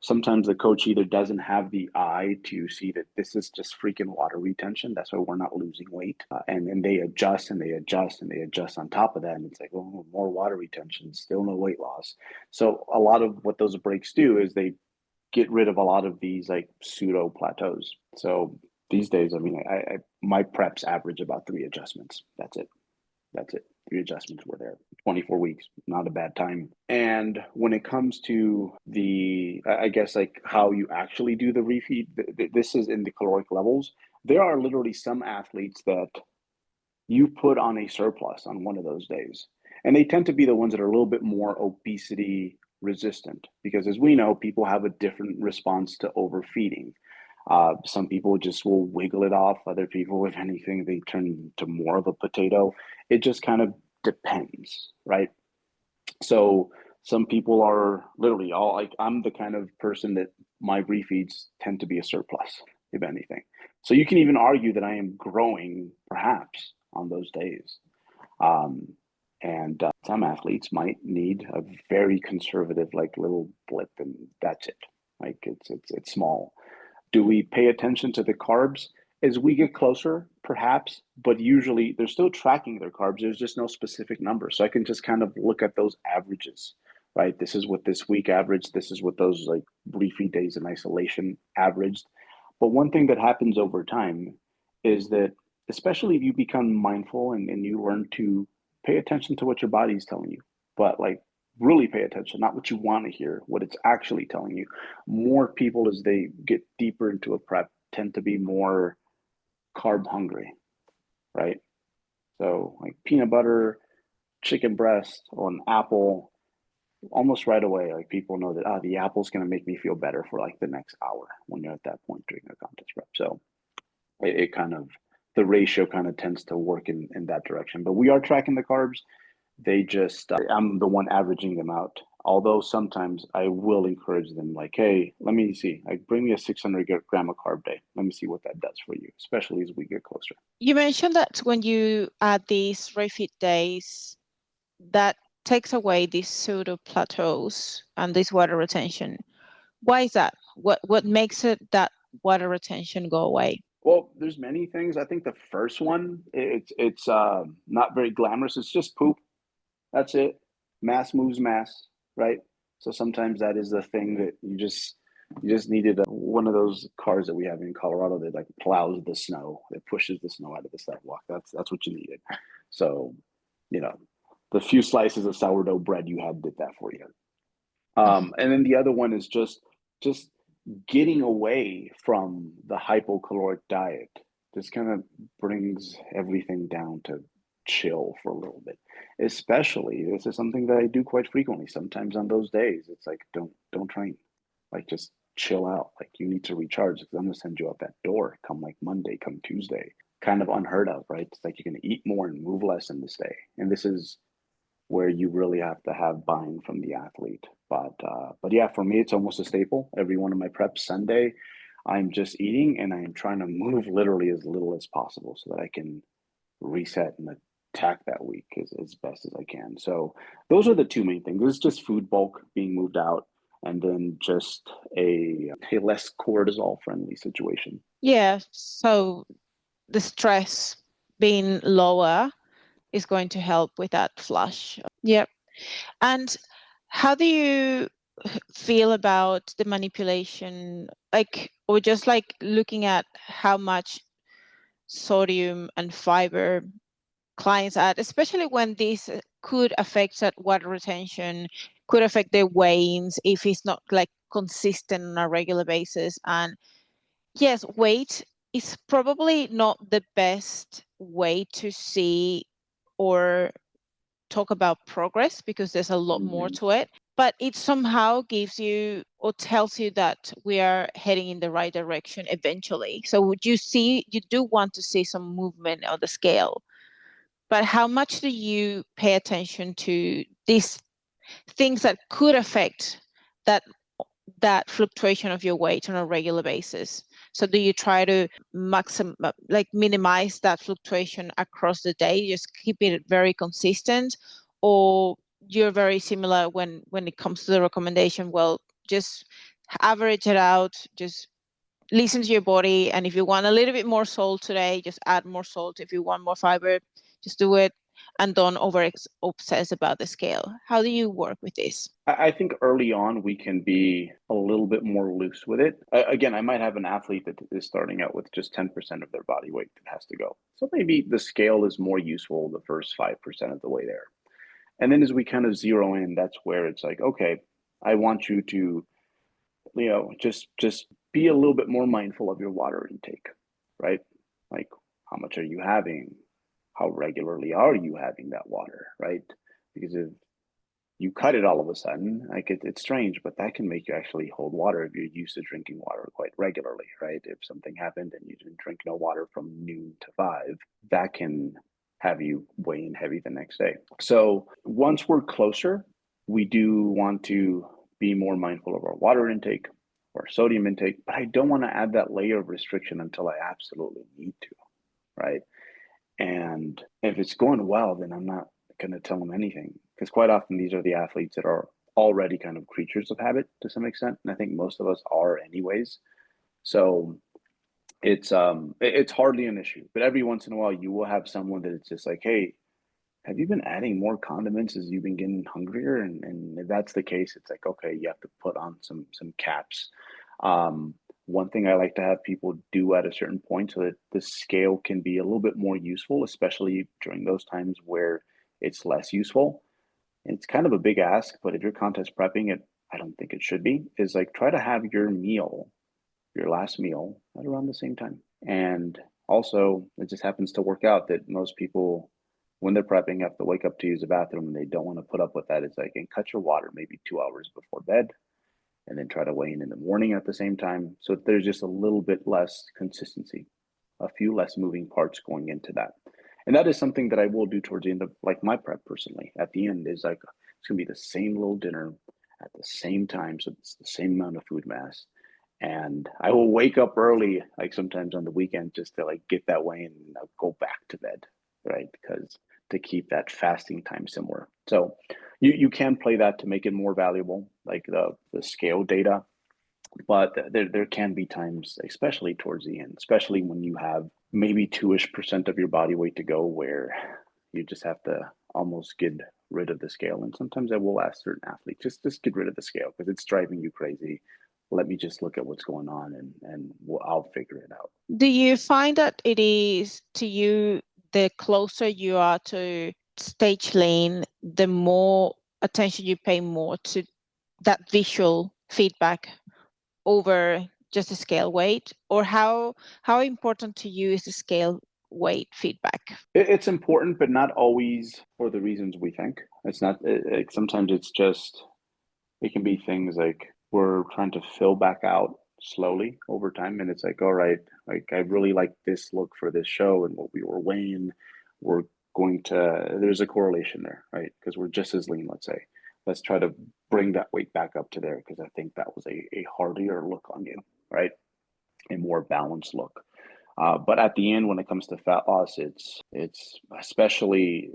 Sometimes the coach either doesn't have the eye to see that this is just freaking water retention. That's why we're not losing weight. And they adjust and they adjust and they adjust on top of that. And it's like, oh, more water retention, still no weight loss. So a lot of what those breaks do is they get rid of a lot of these like pseudo plateaus. So these days, I mean, my preps average about 3 adjustments. That's it. That's it. 3 adjustments were there. 24 weeks, not a bad time. And when it comes to the, I guess, like how you actually do the refeed, this is in the caloric levels. There are literally some athletes that you put on a surplus on one of those days. And they tend to be the ones that are a little bit more obesity resistant because, as we know, people have a different response to overfeeding. Some people just will wiggle it off. Other people, if anything, they turn to more of a potato. It just kind of depends, right? So some people are literally all like, I'm the kind of person that my refeeds tend to be a surplus, if anything. So you can even argue that I am growing perhaps on those days. And some athletes might need a very conservative, like little blip, and that's it. Like it's small. Do we pay attention to the carbs as we get closer? Perhaps, but usually they're still tracking their carbs. There's just no specific number. So I can just kind of look at those averages, right? This is what this week averaged. This is what those like refeed days in isolation averaged. But one thing that happens over time is that, especially if you become mindful and you learn to pay attention to what your body is telling you, but like really pay attention, not what you want to hear, what it's actually telling you. More people, as they get deeper into a prep, tend to be more carb hungry, right? So like peanut butter, chicken breast, or an apple, almost right away, like people know that the apple's going to make me feel better for like the next hour when you're at that point during a contest prep. So it kind of, the ratio kind of tends to work in that direction. But we are tracking the carbs. They just, I'm the one averaging them out. Although sometimes I will encourage them, like, hey, let me see, like, bring me a 600 gram of carb day. Let me see what that does for you, especially as we get closer. You mentioned that when you add these refeed days, that takes away these pseudo plateaus and this water retention. Why is that? What makes it that water retention go away? Well, there's many things. I think the first one, it's not very glamorous. It's just poop. That's it. Mass moves mass, right? So sometimes that is the thing that you just needed one of those cars that we have in Colorado that like plows the snow, that pushes the snow out of the sidewalk. That's what you needed. So, you know, the few slices of sourdough bread you had did that for you. And then the other one is just getting away from the hypocaloric diet. Just kind of brings everything down to chill for a little bit. Especially, this is something that I do quite frequently. Sometimes on those days, it's like don't train, like just chill out. Like you need to recharge because I'm gonna send you out that door come like Monday, come Tuesday. Kind of unheard of, right? It's like you're gonna eat more and move less in this day, and this is where you really have to have buy-in from the athlete. But yeah, for me, it's almost a staple. Every one of my preps Sunday, I'm just eating and I'm trying to move literally as little as possible so that I can reset and attack that week as best as I can. So those are the two main things. It's just food bulk being moved out and then just a less cortisol friendly situation. Yeah, so the stress being lower is going to help with that flush. Yep. And how do you feel about the manipulation, like, or just like looking at how much sodium and fiber clients add, especially when this could affect that water retention, could affect their weigh-ins if it's not like consistent on a regular basis. And yes, weight is probably not the best way to see or talk about progress because there's a lot more to it, but it somehow gives you or tells you that we are heading in the right direction eventually. So would you do want to see some movement on the scale, but how much do you pay attention to these things that could affect that fluctuation of your weight on a regular basis? So do you try to minimize that fluctuation across the day, just keep it very consistent, or you're very similar when it comes to the recommendation? Well, just average it out, just listen to your body. And if you want a little bit more salt today, just add more salt. If you want more fiber, just do it. And don't obsess about the scale. How do you work with this? I think early on we can be a little bit more loose with it. Again, I might have an athlete that is starting out with just 10% of their body weight that has to go. So maybe the scale is more useful the first 5% of the way there. And then as we kind of zero in, that's where it's like, okay, I want you to, just be a little bit more mindful of your water intake, right? Like, how much are you having? How regularly are you having that water, right? Because if you cut it all of a sudden, like it's strange, but that can make you actually hold water if you're used to drinking water quite regularly, right? If something happened and you didn't drink no water from noon to 5, that can have you weigh in heavy the next day. So once we're closer, we do want to be more mindful of our water intake, or sodium intake, but I don't want to add that layer of restriction until I absolutely need to, right? And if it's going well, then I'm not going to tell them anything, because quite often these are the athletes that are already kind of creatures of habit to some extent, and I think most of us are anyways. So it's hardly an issue, but every once in a while you will have someone that it's just like, hey, have you been adding more condiments as you've been getting hungrier? And if that's the case, it's like, okay, you have to put on some caps. One thing I like to have people do at a certain point so that the scale can be a little bit more useful, especially during those times where it's less useful. It's kind of a big ask, but if you're contest prepping it, I don't think it should be, is like try to have your last meal at around the same time. And also, it just happens to work out that most people, when they're prepping, have to wake up to use the bathroom and they don't want to put up with that. It's like, and cut your water maybe 2 hours before bed and then try to weigh in the morning at the same time. So there's just a little bit less consistency, a few less moving parts going into that. And that is something that I will do towards the end of like my prep personally. At the end is like, it's going to be the same little dinner at the same time. So it's the same amount of food mass. And I will wake up early, like sometimes on the weekend, just to like get that way and I'll go back to bed, right? Because to keep that fasting time similar. So you can play that to make it more valuable, like the scale data. But there can be times, especially towards the end, especially when you have maybe 2-ish% of your body weight to go, where you just have to almost get rid of the scale. And sometimes I will ask certain athletes, just get rid of the scale because it's driving you crazy. Let me just look at what's going on and I'll figure it out. Do you find that it is to you, the closer you are to stage lane, the more attention you pay more to that visual feedback over just the scale weight? Or how important to you is the scale weight feedback? It's important, but not always for the reasons we think. It's not, sometimes it's just, it can be things like we're trying to fill back out slowly over time. And it's like, all right, like I really like this look for this show and what we were weighing. We're there's a correlation there, right? Because we're just as lean, let's say. Let's try to bring that weight back up to there because I think that was a hardier look on you, right? A more balanced look. But at the end, when it comes to fat loss, it's especially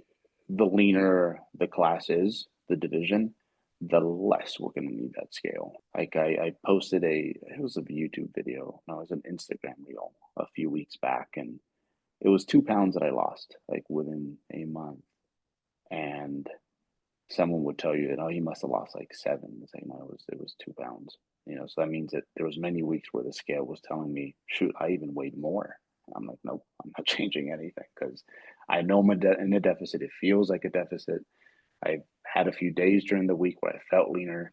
the leaner the class is, the division, the less we're going to need that scale. Like I posted it was a YouTube video, no, it was an Instagram reel a few weeks back, and it was 2 pounds that I lost like within a month. And someone would tell you that, oh, he must have lost like 7. It's like, no, it was 2 pounds. So that means that there was many weeks where the scale was telling me, shoot, I even weighed more. I'm like, nope, I'm not changing anything because I know I'm in a deficit. It feels like a deficit. I've had a few days during the week where I felt leaner.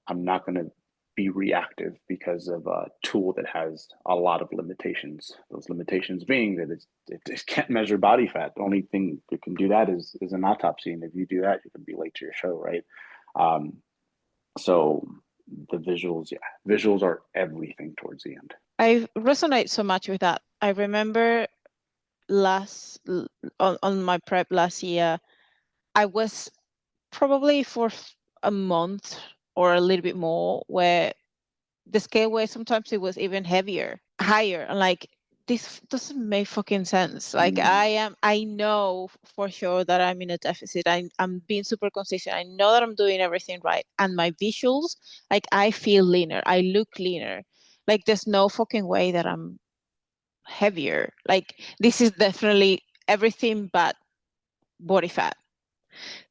I'm not going to be reactive because of a tool that has a lot of limitations. Those limitations being that it just can't measure body fat. The only thing that can do that is an autopsy, and if you do that, you can be late to your show, right? So the visuals are everything towards the end. I resonate so much with that. I remember on my prep last year, I was probably for a month or a little bit more where the scale weight, sometimes it was even higher. And like this doesn't make fucking sense. Like I know for sure that I'm in a deficit. I'm being super consistent. I know that I'm doing everything right. And my visuals, like I feel leaner. I look leaner. Like there's no fucking way that I'm heavier. Like this is definitely everything but body fat.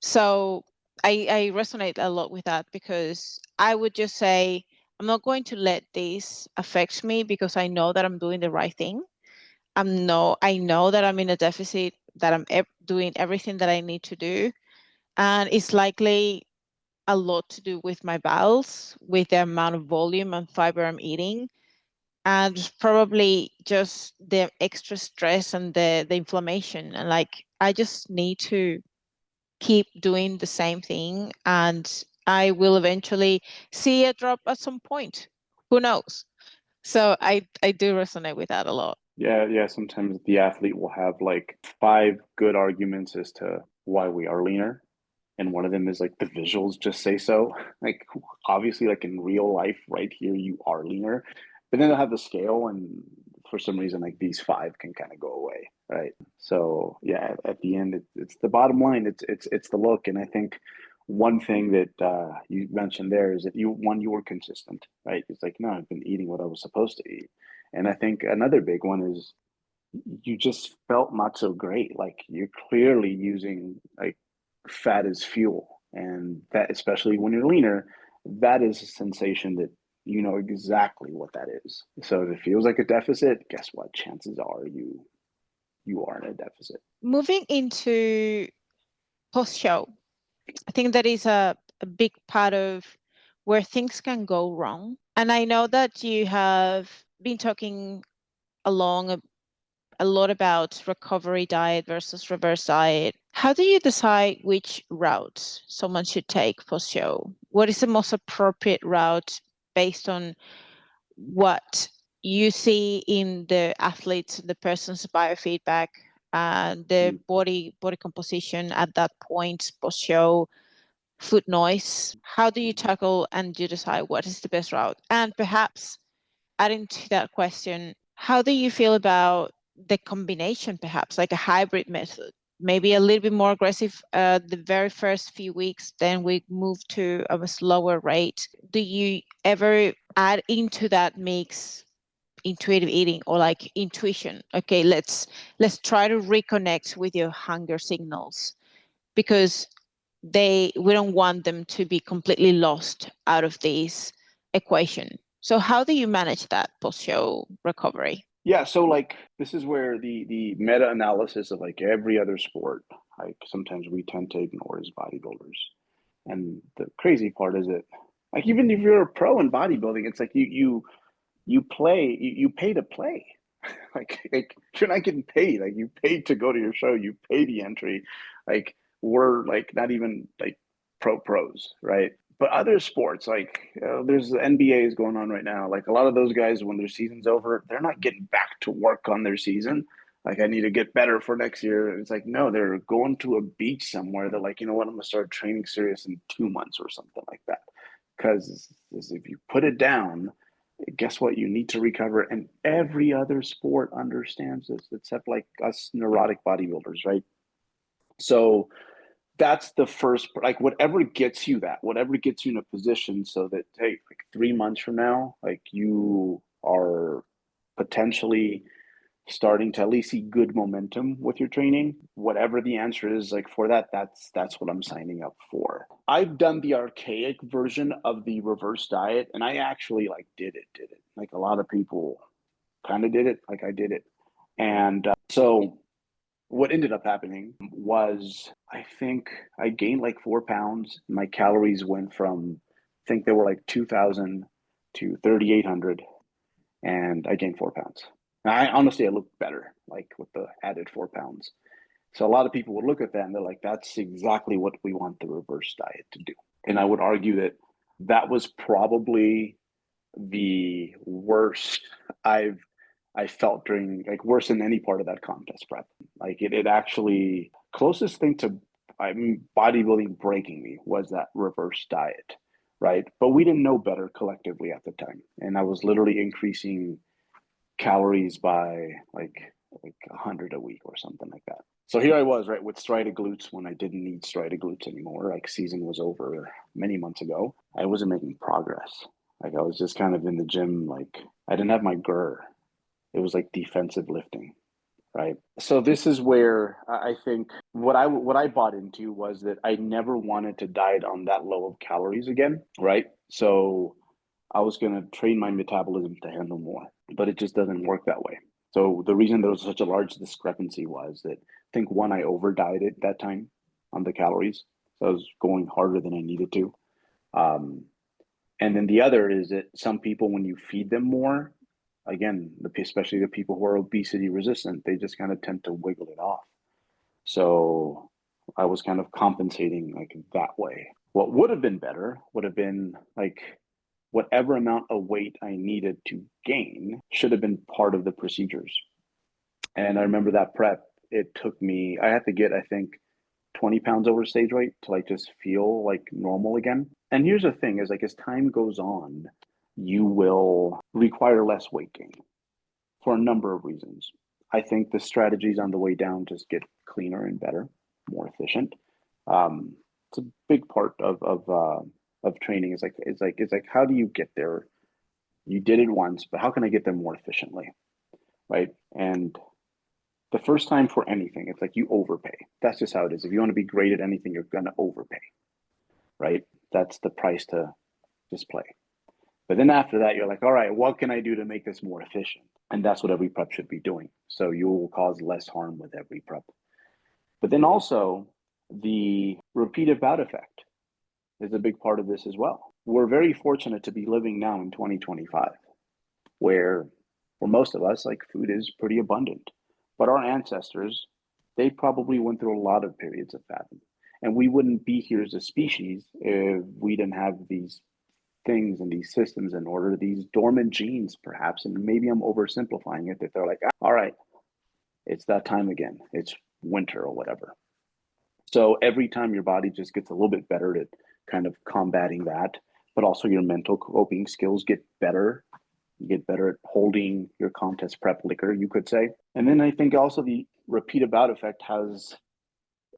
So I resonate a lot with that because I would just say I'm not going to let this affect me because I know that I'm doing the right thing. I know that I'm in a deficit, that I'm doing everything that I need to do. And it's likely a lot to do with my bowels, with the amount of volume and fiber I'm eating, and probably just the extra stress and the inflammation. And like, I just need to keep doing the same thing and I will eventually see a drop at some point. Who knows? So I do resonate with that a lot. Yeah. Sometimes the athlete will have like five good arguments as to why we are leaner. And one of them is like the visuals just say so. Like obviously, like in real life, right here, you are leaner. But then they'll have the scale, and for some reason, like these five can kind of go away, right? So yeah, at the end, it's the bottom line. It's the look, and I think one thing that you mentioned there is that you were consistent, right? It's like no, I've been eating what I was supposed to eat, and I think another big one is you just felt not so great. Like you're clearly using like fat as fuel. And that, especially when you're leaner, that is a sensation that you know exactly what that is. So if it feels like a deficit, guess what? Chances are you are in a deficit. Moving into post show, I think that is a big part of where things can go wrong. And I know that you have been talking along a lot about recovery diet versus reverse diet. How do you decide which route someone should take post show? What is the most appropriate route based on what you see in the athletes, the person's biofeedback, and the Mm. body composition at that point post show, food noise? How do you tackle and you decide what is the best route? And perhaps adding to that question, how do you feel about the combination, perhaps like a hybrid method? Maybe a little bit more aggressive the very first few weeks, then we move to a slower rate. Do you ever add into that mix intuitive eating or like intuition? Okay, let's try to reconnect with your hunger signals because we don't want them to be completely lost out of this equation. So how do you manage that post-show recovery? Yeah, so like this is where the meta analysis of like every other sport, like sometimes we tend to ignore as bodybuilders. And the crazy part is that like even if you're a pro in bodybuilding, it's like you play you pay to play. Like you're not getting paid. Like you paid to go to your show, you pay the entry. Like we're like not even like pros, right? But other sports, like there's the NBA is going on right now. Like a lot of those guys, when their season's over, they're not getting back to work on their season. Like I need to get better for next year. It's like no, they're going to a beach somewhere. They're like, you know what, I'm gonna start training serious in 2 months or something like that. Because if you put it down, guess what? You need to recover. And every other sport understands this, except like us neurotic bodybuilders, right? So that's the first, like whatever gets you in a position so that, hey, like 3 months from now, like you are potentially starting to at least see good momentum with your training. Whatever the answer is, like for that, that's what I'm signing up for. I've done the archaic version of the reverse diet, and I actually like did it. Like a lot of people kind of did it, like I did it, and so what ended up happening was I think I gained like 4 pounds. My calories went from I think they were like 2,000 to 3,800, and I gained 4 pounds. I honestly, I looked better, like with the added 4 pounds. So a lot of people would look at that and they're like, that's exactly what we want the reverse diet to do. And I would argue that that was probably the worst I felt during like worse than any part of that contest prep. Like it actually closest thing to I mean bodybuilding breaking me was that reverse diet, right? But we didn't know better collectively at the time. And I was literally increasing calories by like 100 a week or something like that. So here I was, right, with striated glutes when I didn't need striated glutes anymore. Like season was over many months ago. I wasn't making progress. Like I was just kind of in the gym, like I didn't have my GER. It was like defensive lifting, right? So this is where I think what I bought into was that I never wanted to diet on that low of calories again, right? So I was going to train my metabolism to handle more, but it just doesn't work that way. So the reason there was such a large discrepancy was that I think one, I over dieted that time on the calories. So I was going harder than I needed to. Um, and then the other is that some people, when you feed them more, again, especially the people who are obesity resistant, they just kind of tend to wiggle it off. So I was kind of compensating like that way. What would have been better would have been like whatever amount of weight I needed to gain should have been part of the procedures. And I remember that prep, it took me, I had to get, I think, 20 pounds over stage weight to like just feel like normal again. And here's the thing is like as time goes on, you will require less weight gain for a number of reasons. I think the strategies on the way down just get cleaner and better, more efficient. It's a big part of training. It's like how do you get there? You did it once, but how can I get there more efficiently, right? And the first time for anything, it's like you overpay. That's just how it is. If you want to be great at anything, you're gonna overpay, right? That's the price to just play. But then after that, you're like, all right, what can I do to make this more efficient? And that's what every prep should be doing. So you will cause less harm with every prep. But then also the repeated bout effect is a big part of this as well. We're very fortunate to be living now in 2025, where for most of us, like food is pretty abundant. But our ancestors, they probably went through a lot of periods of famine. And we wouldn't be here as a species if we didn't have these things and these systems in order, these dormant genes, perhaps. And maybe I'm oversimplifying it, that they're like, all right, it's that time again. It's winter or whatever. So every time your body just gets a little bit better at kind of combating that, but also your mental coping skills get better. You get better at holding your contest prep liquor, you could say. And then I think also the repeat bout effect has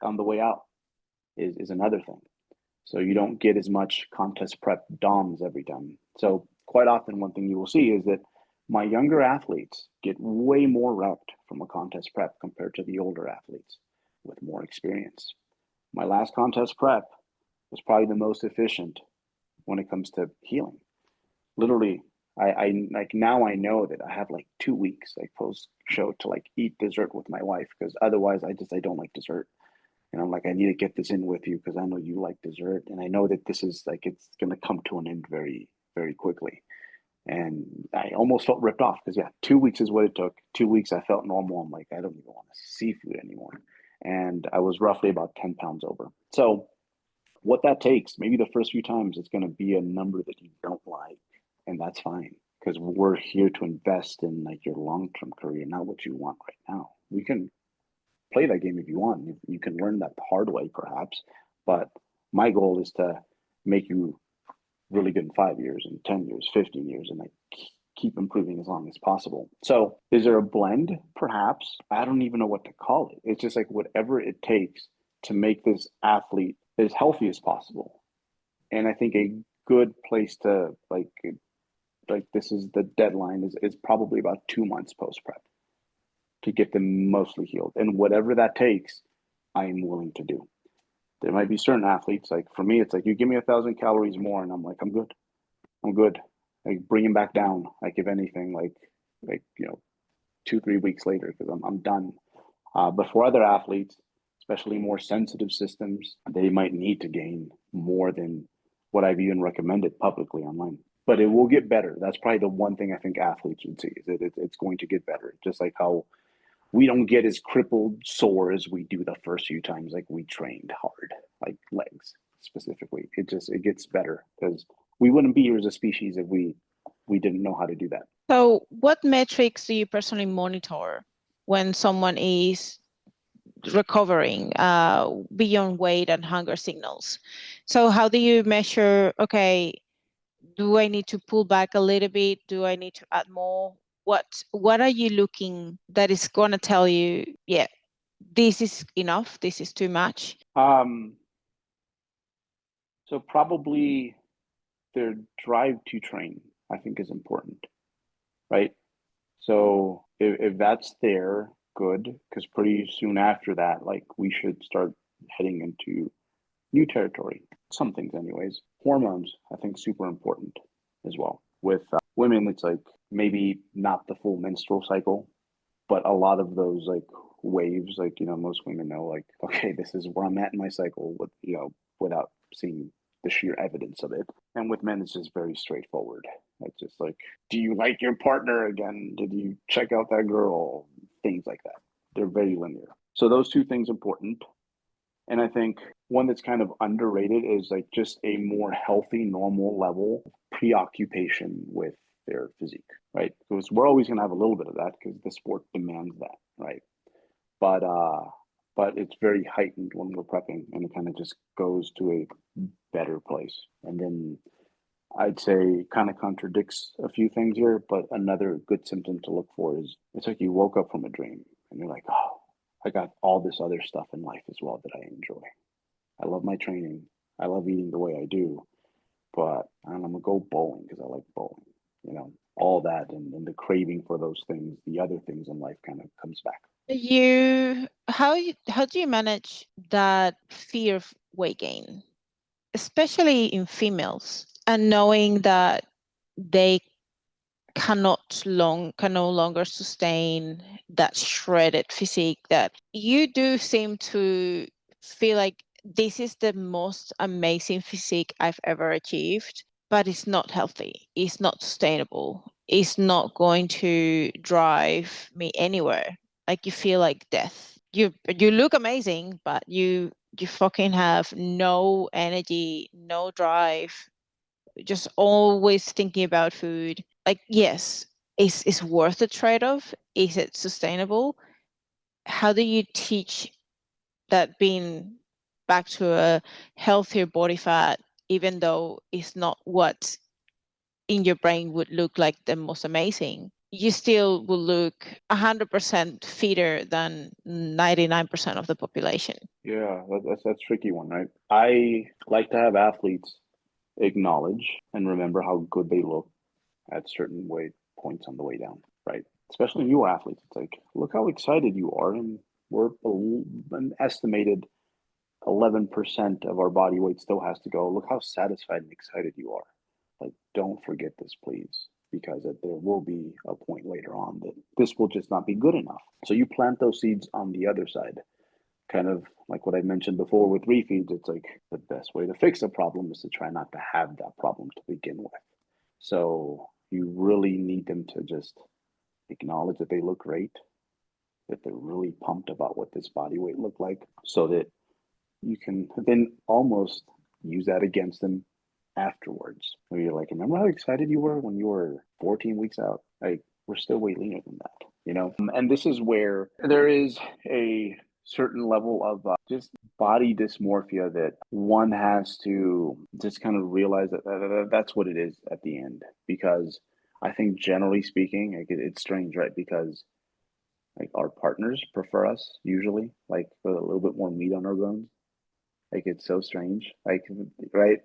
on the way out is another thing. So you don't get as much contest prep DOMs every time. So quite often one thing you will see is that my younger athletes get way more repped from a contest prep compared to the older athletes with more experience. My last contest prep was probably the most efficient when it comes to healing. Literally, I like now I know that I have like 2 weeks like post show to like eat dessert with my wife because otherwise I don't like dessert. And I'm like, I need to get this in with you because I know you like dessert. And I know that this is like, it's going to come to an end very, very quickly. And I almost felt ripped off because, yeah, 2 weeks is what it took. 2 weeks, I felt normal. I'm like, I don't even want to see food anymore. And I was roughly about 10 pounds over. So, what that takes, maybe the first few times, it's going to be a number that you don't like. And that's fine because we're here to invest in like your long term career, not what you want right now. We can play that game if you want. You can learn that the hard way, perhaps. But my goal is to make you really good in 5 years and 10 years, 15 years, and like keep improving as long as possible. So is there a blend? Perhaps. I don't even know what to call it. It's just like whatever it takes to make this athlete as healthy as possible. And I think a good place to like this is the deadline is probably about 2 months post prep to get them mostly healed. And whatever that takes, I am willing to do. There might be certain athletes, like for me, it's like you give me 1,000 calories more, and I'm like, I'm good. I'm good. Like bring him back down. Like if anything, like 2-3 weeks later, because I'm done. But for other athletes, especially more sensitive systems, they might need to gain more than what I've even recommended publicly online. But it will get better. That's probably the one thing I think athletes would see is that it's going to get better. Just like how we don't get as crippled sore as we do the first few times like we trained hard, like legs specifically. It gets better because we wouldn't be here as a species if we didn't know how to do that. So what metrics do you personally monitor when someone is recovering beyond weight and hunger signals? So how do you measure, okay, do I need to pull back a little bit? Do I need to add more? what are you looking that is going to tell you, yeah, this is enough, this is too much? So probably their drive to train, I think, is important, right? So if that's there, good, because pretty soon after that, like we should start heading into new territory. Some things, anyways. Hormones, I think, super important as well. With women, it's like maybe not the full menstrual cycle, but a lot of those like waves, like, most women know, like, okay, this is where I'm at in my cycle with, without seeing the sheer evidence of it. And with men, it's just very straightforward. It's just like, do you like your partner again? Did you check out that girl? Things like that. They're very linear. So those two things important. And I think one that's kind of underrated is like just a more healthy, normal level of preoccupation with their physique, right? Because we're always going to have a little bit of that because the sport demands that, right? But it's very heightened when we're prepping, and it kind of just goes to a better place. And then I'd say kind of contradicts a few things here, but another good symptom to look for is it's like you woke up from a dream and you're like, oh, I got all this other stuff in life as well that I enjoy. I love my training. I love eating the way I do, but I'm gonna go bowling because I like bowling. All that and the craving for those things, the other things in life kind of comes back. How do you manage that fear of weight gain, especially in females, and knowing that they can no longer sustain that shredded physique, that you do seem to feel like this is the most amazing physique I've ever achieved, but it's not healthy, it's not sustainable, it's not going to drive me anywhere. Like you feel like death. You look amazing, but you fucking have no energy, no drive, just always thinking about food. Like, yes, is worth the trade-off? Is it sustainable? How do you teach that being back to a healthier body fat, even though it's not what in your brain would look like the most amazing, you still will look 100% fitter than 99% of the population? Yeah, that's tricky one, right? I like to have athletes acknowledge and remember how good they look at certain weight points on the way down, right? Especially new athletes. It's like, look how excited you are, and we're an estimated 11% of our body weight still has to go. Look how satisfied and excited you are. Like, don't forget this, please, because there will be a point later on that this will just not be good enough. So you plant those seeds on the other side. Kind of like what I mentioned before with refeeds, it's like the best way to fix a problem is to try not to have that problem to begin with. So you really need them to just acknowledge that they look great, that they're really pumped about what this body weight look like, so that you can then almost use that against them afterwards. Where you're like, remember how excited you were when you were 14 weeks out? Like, we're still way leaner than that. And this is where there is a certain level of just body dysmorphia that one has to just kind of realize that that's what it is at the end. Because I think generally speaking, like it's strange, right? Because like our partners prefer us usually, like with a little bit more meat on our bones. Like it's so strange. Like, right?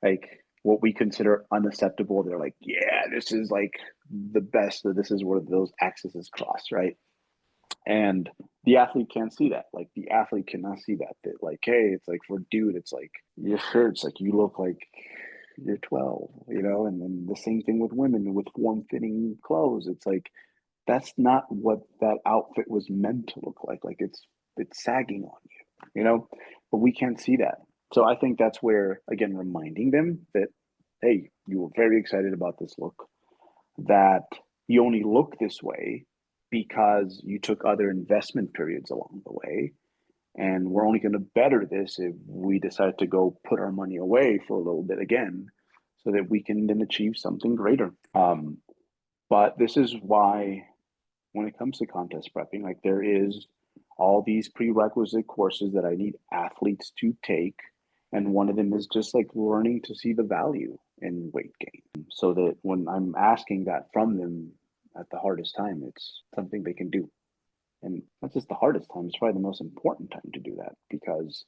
Like what we consider unacceptable, they're like, yeah, this is like the best. Or this is where those axes cross, right? And the athlete can't see that. Like the athlete cannot see that. That like, hey, it's like for dude, it's like your shirt's like you look like you're 12, and then the same thing with women with form-fitting clothes. It's like that's not what that outfit was meant to look like. Like it's sagging on you. But we can't see that. So I think that's where, again, reminding them that, hey, you were very excited about this look, that you only look this way because you took other investment periods along the way. And we're only going to better this if we decide to go put our money away for a little bit again so that we can then achieve something greater. But this is why when it comes to contest prepping, like there is all these prerequisite courses that I need athletes to take. And one of them is just like learning to see the value in weight gain so that when I'm asking that from them, at the hardest time, it's something they can do. And not just the hardest time, it's probably the most important time to do that because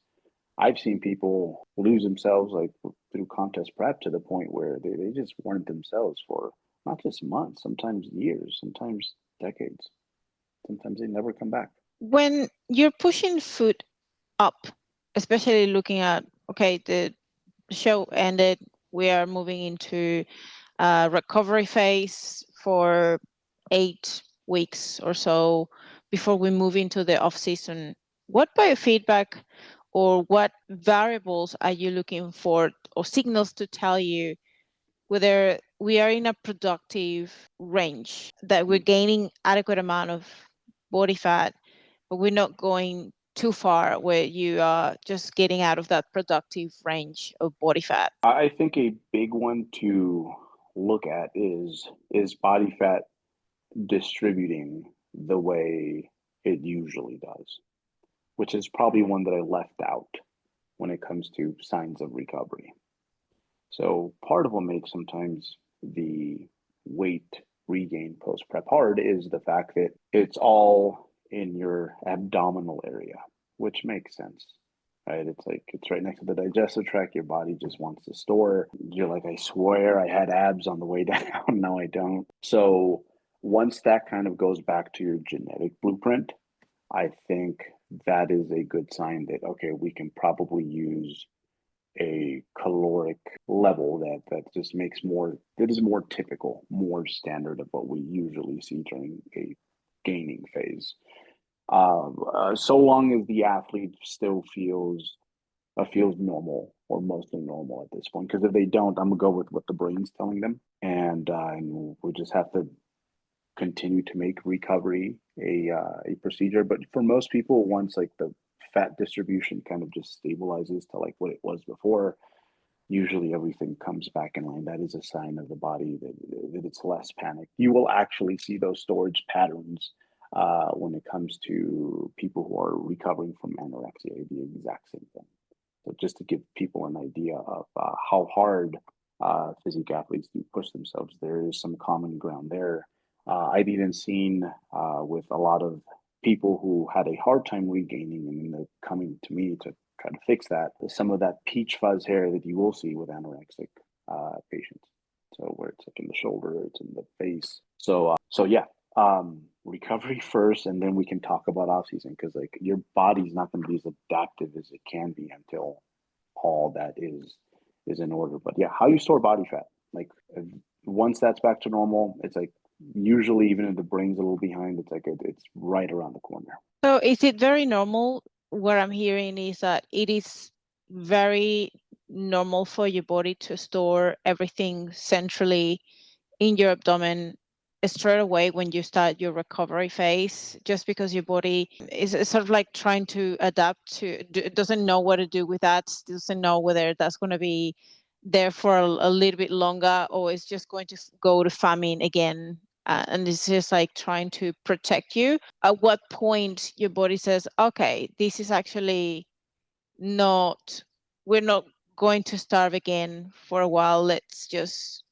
I've seen people lose themselves like through contest prep to the point where they just weren't themselves for not just months, sometimes years, sometimes decades. Sometimes they never come back. When you're pushing food up, especially looking at, okay, the show ended, we are moving into a recovery phase for 8 weeks or so before we move into the off season. What biofeedback or what variables are you looking for or signals to tell you whether we are in a productive range, that we're gaining adequate amount of body fat, but we're not going too far where you are just getting out of that productive range of body fat? I think a big one to look at is body fat distributing the way it usually does, which is probably one that I left out when it comes to signs of recovery. So part of what makes sometimes the weight regain post prep hard is the fact that it's all in your abdominal area, which makes sense. Right? It's like it's right next to the digestive tract. Your body just wants to store. You're like, I swear I had abs on the way down. No, I don't. So once that kind of goes back to your genetic blueprint, I think that is a good sign that okay, we can probably use a caloric level that just makes more that is more typical, more standard of what we usually see during a gaining phase. So long as the athlete still feels normal or mostly normal at this point. Because if they don't, I'm gonna go with what the brain's telling them, and we just have to continue to make recovery a procedure. But for most people, once like the fat distribution kind of just stabilizes to like what it was before, usually everything comes back in line. That is a sign of the body that it's less panicked. You will actually see those storage patterns when it comes to people who are recovering from anorexia, the exact same thing. So just to give people an idea of how hard physique athletes do push themselves, there is some common ground there. I've even seen with a lot of people who had a hard time regaining and then coming to me to try to fix that, some of that peach fuzz hair that you will see with anorexic patients. So where it's like in the shoulder, it's in the face. So yeah, recovery first, and then we can talk about off season because like your body's not going to be as adaptive as it can be until all that is in order. But yeah, how you store body fat, like once that's back to normal, it's like usually even if the brain's a little behind, it's like it's right around the corner. So is it very normal? What I'm hearing is that it is very normal for your body to store everything centrally in your abdomen straight away when you start your recovery phase, just because your body is sort of like trying to adapt to, doesn't know what to do with that, doesn't know whether that's going to be there for a little bit longer or it's just going to go to famine again. And it's just like trying to protect you. At what point your body says, okay, this is actually not, we're not going to starve again for a while. Let's just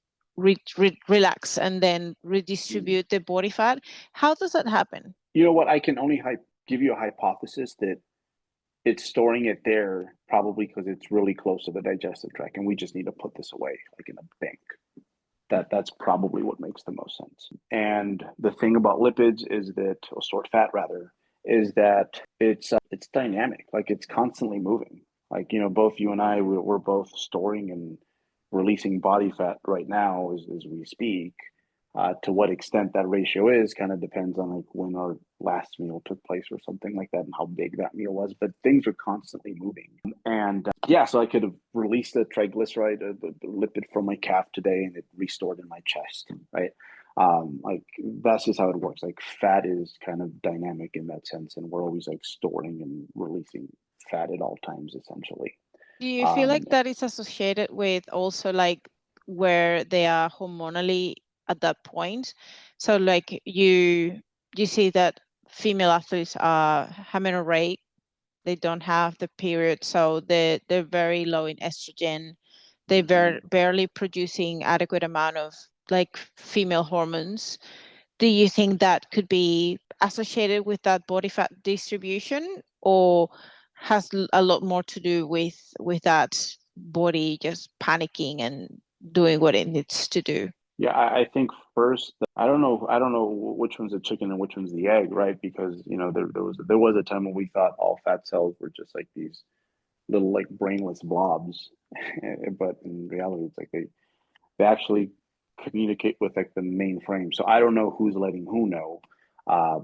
relax and then redistribute the body fat. How does that happen? You know what? I can only give you a hypothesis that it's storing it there probably because it's really close to the digestive tract, and we just need to put this away like in a bank. That's probably what makes the most sense. And the thing about lipids is that, or stored fat rather, is that it's dynamic. Like it's constantly moving. Like both you and I, we're both storing and releasing body fat right now as we speak. To what extent that ratio is kind of depends on like when our last meal took place or something like that and how big that meal was. But things are constantly moving. And yeah, so I could have released the triglyceride, the lipid from my calf today and it restored in my chest, right? Like that's just how it works. Like fat is kind of dynamic in that sense. And we're always like storing and releasing fat at all times, essentially. Do you feel Um, like that is associated with also like where they are hormonally at that point? So like you see that female athletes are amenorrheic, they don't have the period, so they're very low in estrogen. They're barely producing adequate amount of like female hormones. Do you think that could be associated with that body fat distribution, or has a lot more to do with that body just panicking and doing what it needs to do? Yeah, I think first, I don't know which one's the chicken and which one's the egg, right? Because there was a time when we thought all fat cells were just like these little like brainless blobs, but in reality, it's like they actually communicate with like the mainframe. So I don't know who's letting who know,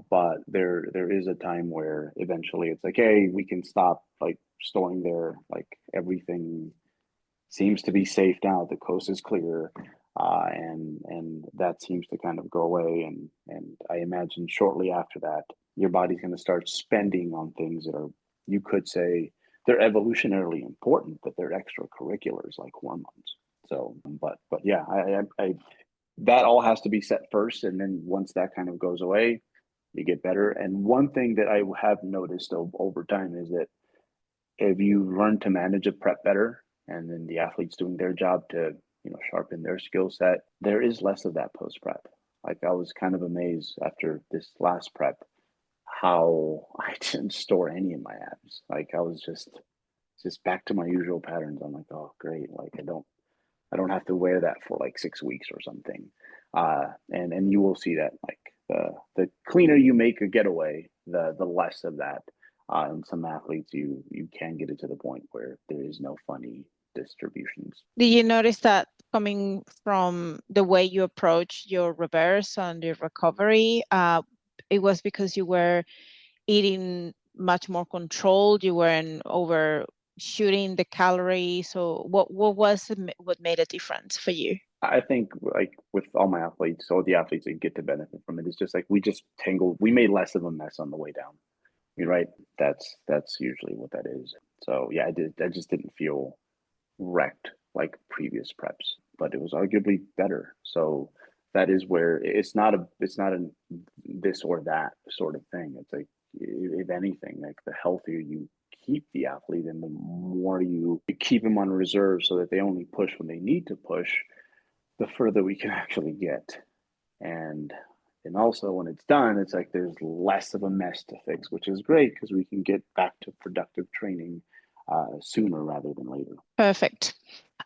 but there is a time where eventually it's like, hey, we can stop like storing there. Like everything seems to be safe now. The coast is clear, and that seems to kind of go away. And I imagine shortly after that, your body's going to start spending on things that are, you could say, they're evolutionarily important, but they're extracurriculars like hormones. So, but yeah, I that all has to be set first, and then once that kind of goes away, you get better. And one thing that I have noticed over time is that if you learn to manage a prep better, and then the athlete's doing their job to sharpen their skill set, there is less of that post prep. Like I was kind of amazed after this last prep how I didn't store any in my abs. Like I was just back to my usual patterns. I'm like, oh great, like I don't have to wear that for like 6 weeks or something. And you will see that like the cleaner you make a getaway, the less of that. And some athletes you can get it to the point where there is no funny distributions. Do you notice that coming from the way you approach your reverse and your recovery? It was because you were eating much more controlled, you weren't overshooting the calories. So what made a difference for you? I think like with all my athletes, all the athletes that get to benefit from it, it's just like we made less of a mess on the way down. You're right. That's usually what that is. So yeah, I just didn't feel wrecked like previous preps, but it was arguably better. So that is where it's not a this or that sort of thing. It's like if anything, like the healthier you keep the athlete and the more you keep them on reserve so that they only push when they need to push, the further we can actually get. And and also when it's done, it's like there's less of a mess to fix, which is great because we can get back to productive training sooner rather than later. Perfect.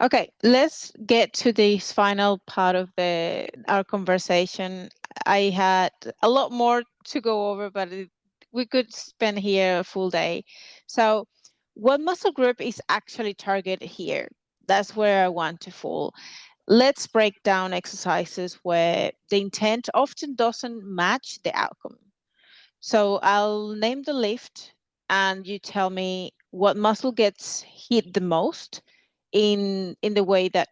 Okay, let's get to this final part of the our conversation. I had a lot more to go over, but we could spend here a full day. So, what muscle group is actually targeted here? That's where I want to fall. Let's break down exercises where the intent often doesn't match the outcome. So I'll name the lift and you tell me what muscle gets hit the most in the way that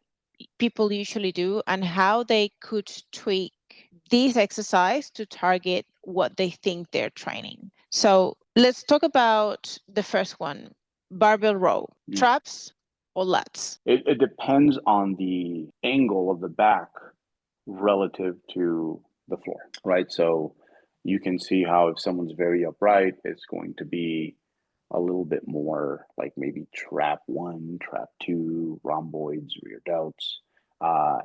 people usually do and how they could tweak this exercise to target what they think they're training. So let's talk about the first one, barbell row, traps or lats. It depends on the angle of the back relative to the floor, right? So you can see how if someone's very upright, it's going to be a little bit more like maybe trap one, trap two, rhomboids, rear delts.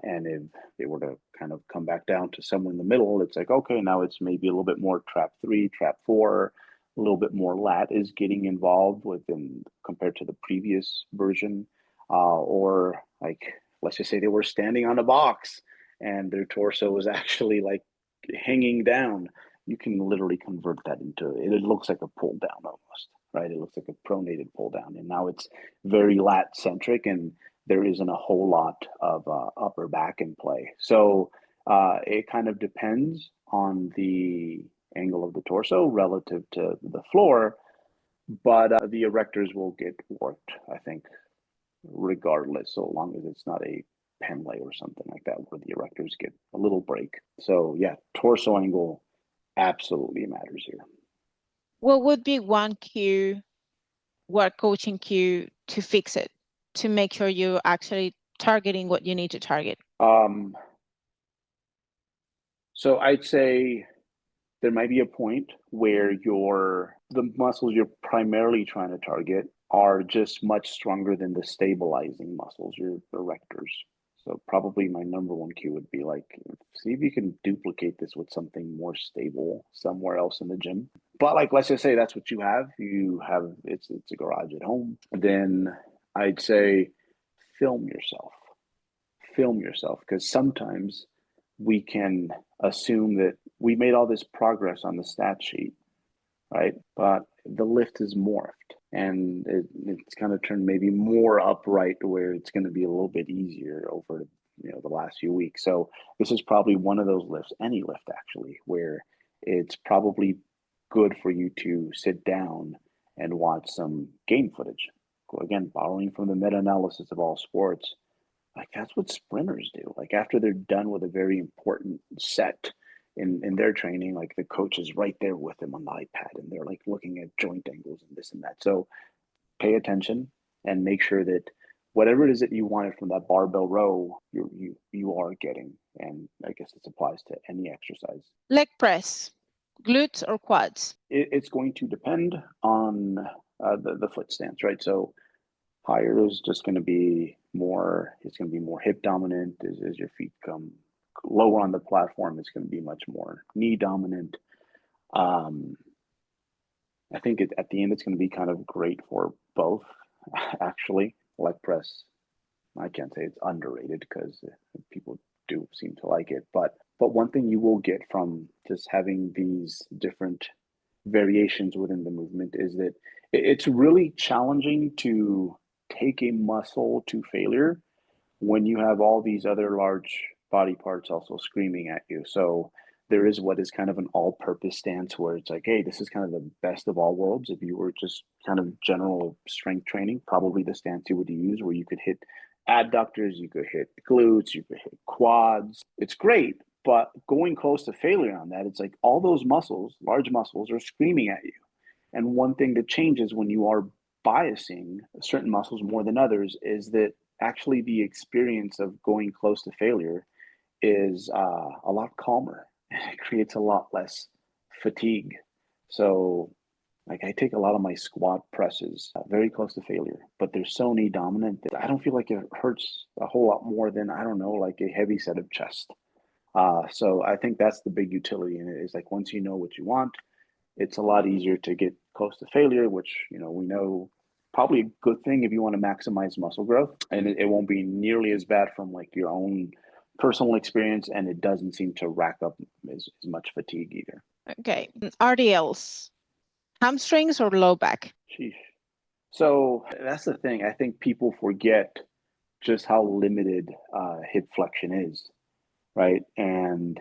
And if they were to kind of come back down to somewhere in the middle, it's like, okay, now it's maybe a little bit more trap three, trap four, a little bit more lat is getting involved within compared to the previous version. Or like, let's just say they were standing on a box and their torso was actually like hanging down. You can literally convert that into it looks like a pull down almost, right? It looks like a pronated pull down, and now it's very lat centric, and there isn't a whole lot of upper back in play. So it kind of depends on the angle of the torso relative to the floor, but the erectors will get worked, I think, regardless, so long as it's not a pen lay or something like that where the erectors get a little break. So yeah, torso angle absolutely matters here. What would be one cue, what coaching cue to fix it, to make sure you're actually targeting what you need to target? So I'd say there might be a point where the muscles you're primarily trying to target are just much stronger than the stabilizing muscles, your erectors. So probably my number one cue would be like, see if you can duplicate this with something more stable somewhere else in the gym. But like, let's just say that's what you have. You have it's a garage at home. Then I'd say film yourself. Film yourself, because sometimes we can assume that we made all this progress on the stat sheet, right? But the lift is morphed and it's kind of turned maybe more upright where it's going to be a little bit easier over the last few weeks. So this is probably one of those lifts, any lift actually, where it's probably good for you to sit down and watch some game footage. Again, borrowing from the meta-analysis of all sports, like that's what sprinters do. Like after they're done with a very important set in their training, like the coach is right there with them on the iPad and they're like looking at joint angles and this and that. So pay attention and make sure that whatever it is that you wanted from that barbell row, you are getting. And I guess this applies to any exercise. Leg press, glutes or quads? It's going to depend on the foot stance, right? So higher is just going to be more, it's going to be more hip dominant as your feet come lower on the platform. It's going to be much more knee dominant. Um, I think at the end, it's going to be kind of great for both, actually. Leg press, I can't say it's underrated because people do seem to like it. But one thing you will get from just having these different variations within the movement is that it's really challenging to take a muscle to failure when you have all these other large body parts also screaming at you. So there is what is kind of an all-purpose stance where it's like, hey, this is kind of the best of all worlds. If you were just kind of general strength training, probably the stance you would use where you could hit adductors, you could hit glutes, you could hit quads. It's great, but going close to failure on that, it's like all those muscles, large muscles, are screaming at you. And one thing that changes when you are biasing certain muscles more than others is that actually the experience of going close to failure is a lot calmer. It creates a lot less fatigue. So, like, I take a lot of my squat presses very close to failure, but they're so knee dominant that I don't feel like it hurts a whole lot more than, I don't know, like a heavy set of chest. So I think that's the big utility in it is like once you know what you want, it's a lot easier to get close to failure, which, we know probably a good thing if you want to maximize muscle growth. And it won't be nearly as bad from like your own personal experience. And it doesn't seem to rack up as much fatigue either. Okay. RDLs, hamstrings or low back? Sheesh. So that's the thing. I think people forget just how limited hip flexion is, right? And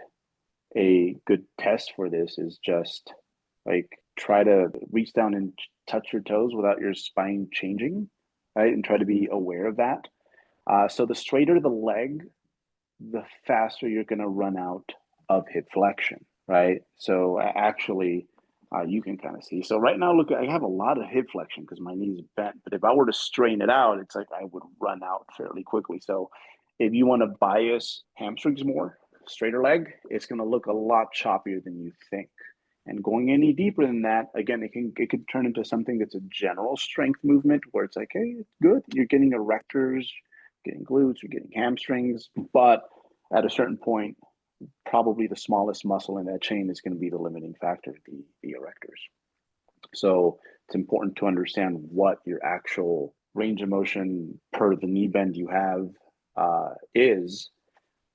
a good test for this is just like try to reach down and touch your toes without your spine changing, right? And try to be aware of that. So the straighter the leg, the faster you're going to run out of hip flexion, right? So actually, you can kind of see. So right now, look, I have a lot of hip flexion because my knee's bent. But if I were to straighten it out, it's like I would run out fairly quickly. So if you want to bias hamstrings more, straighter leg, it's going to look a lot choppier than you think. And going any deeper than that, again, it could turn into something that's a general strength movement where it's like, hey, it's good. You're getting erectors, getting glutes, you're getting hamstrings, but at a certain point, probably the smallest muscle in that chain is going to be the limiting factor, the erectors. So it's important to understand what your actual range of motion per the knee bend you have is,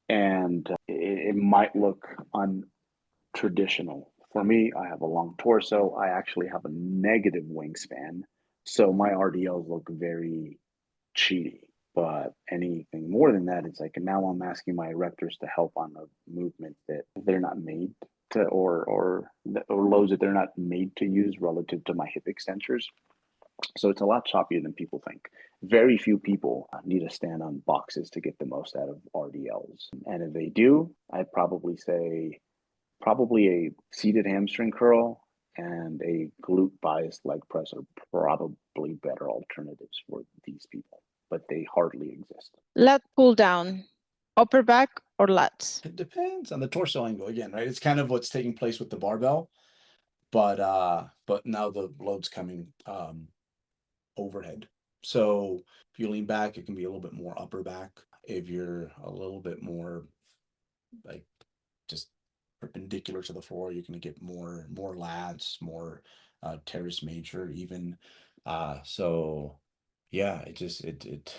and it might look untraditional. For me, I have a long torso. I actually have a negative wingspan, so my RDLs look very cheaty. But anything more than that, it's like now I'm asking my erectors to help on a movement that they're not made to, or loads that they're not made to use relative to my hip extensors. So it's a lot choppier than people think. Very few people need to stand on boxes to get the most out of RDLs. And if they do, I'd probably say probably a seated hamstring curl and a glute biased leg press are probably better alternatives for these people, but they hardly exist. Lat pull down, upper back or lats? It depends on the torso angle again, right? It's kind of what's taking place with the barbell, but now the load's coming overhead. So if you lean back, it can be a little bit more upper back. If you're a little bit more like just perpendicular to the floor, you're going to get more lats, more teres major even. So yeah, it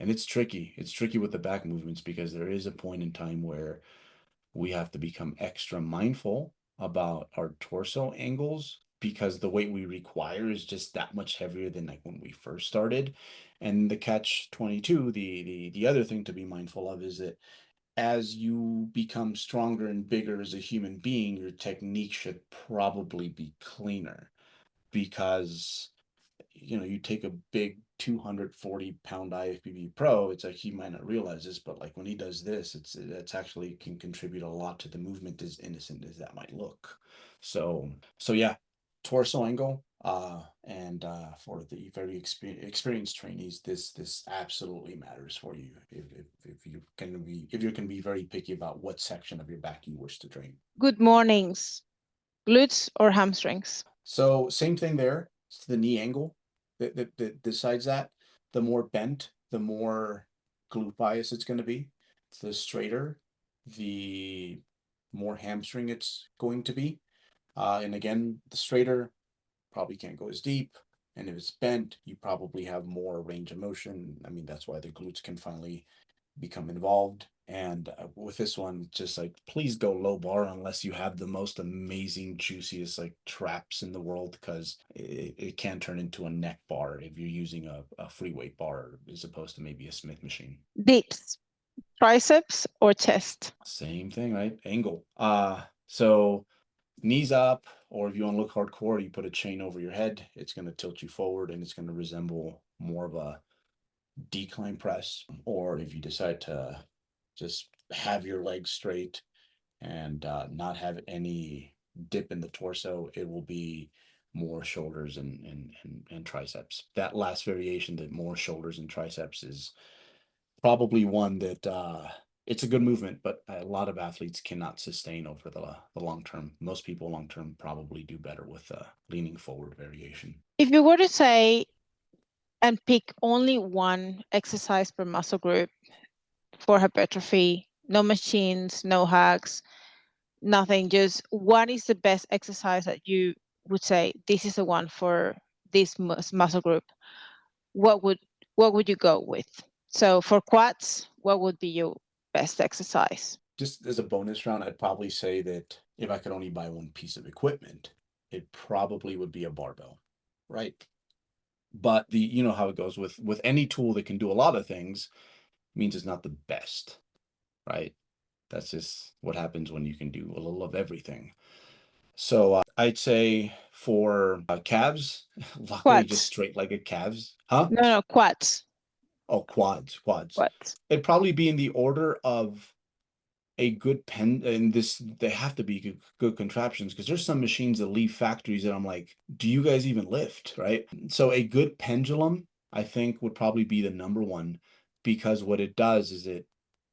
and it's tricky. It's tricky with the back movements because there is a point in time where we have to become extra mindful about our torso angles because the weight we require is just that much heavier than like when we first started. And the catch 22, the other thing to be mindful of is that as you become stronger and bigger as a human being, your technique should probably be cleaner because you take a big 240-pound IFBB pro, it's like he might not realize this, but like when he does this, it's actually can contribute a lot to the movement, as innocent as that might look. So yeah, torso angle, and for the very experienced trainees, this absolutely matters for you if you're gonna be very picky about what section of your back you wish to train. Good mornings, glutes or hamstrings? So same thing there. It's the knee angle that decides that. The more bent, the more glute bias it's going to be. The straighter, the more hamstring it's going to be. And again, the straighter probably can't go as deep. And if it's bent, you probably have more range of motion. I mean, that's why the glutes can finally become involved. And with this one, just like, please go low bar unless you have the most amazing, juiciest like traps in the world, because it can turn into a neck bar if you're using a free weight bar as opposed to maybe a Smith machine. Dips, triceps or chest? Same thing, right? Angle. So knees up, or if you want to look hardcore, you put a chain over your head. It's going to tilt you forward and it's going to resemble more of a decline press. Or if you decide to just have your legs straight and not have any dip in the torso, it will be more shoulders and triceps. That last variation, that more shoulders and triceps, is probably one that it's a good movement, but a lot of athletes cannot sustain over the long term. Most people long term probably do better with leaning forward variation. If you were to say and pick only one exercise per muscle group for hypertrophy, no machines, no hacks, nothing, just what is the best exercise that you would say this is the one for this muscle group, what would you go with? So for quads, what would be your best exercise? Just as a bonus round, I'd probably say that if I could only buy one piece of equipment, it probably would be a barbell, right? But you know how it goes with any tool that can do a lot of things means it's not the best, right? That's just what happens when you can do a little of everything. So I'd say for calves, luckily just Quads. straight-legged calves. Huh? No, quads. Oh, quads. Quads. It'd probably be in the order of a good pen, and they have to be good contraptions, because there's some machines that leave factories that I'm like, do you guys even lift, right? So a good pendulum, I think, would probably be the number one, because what it does is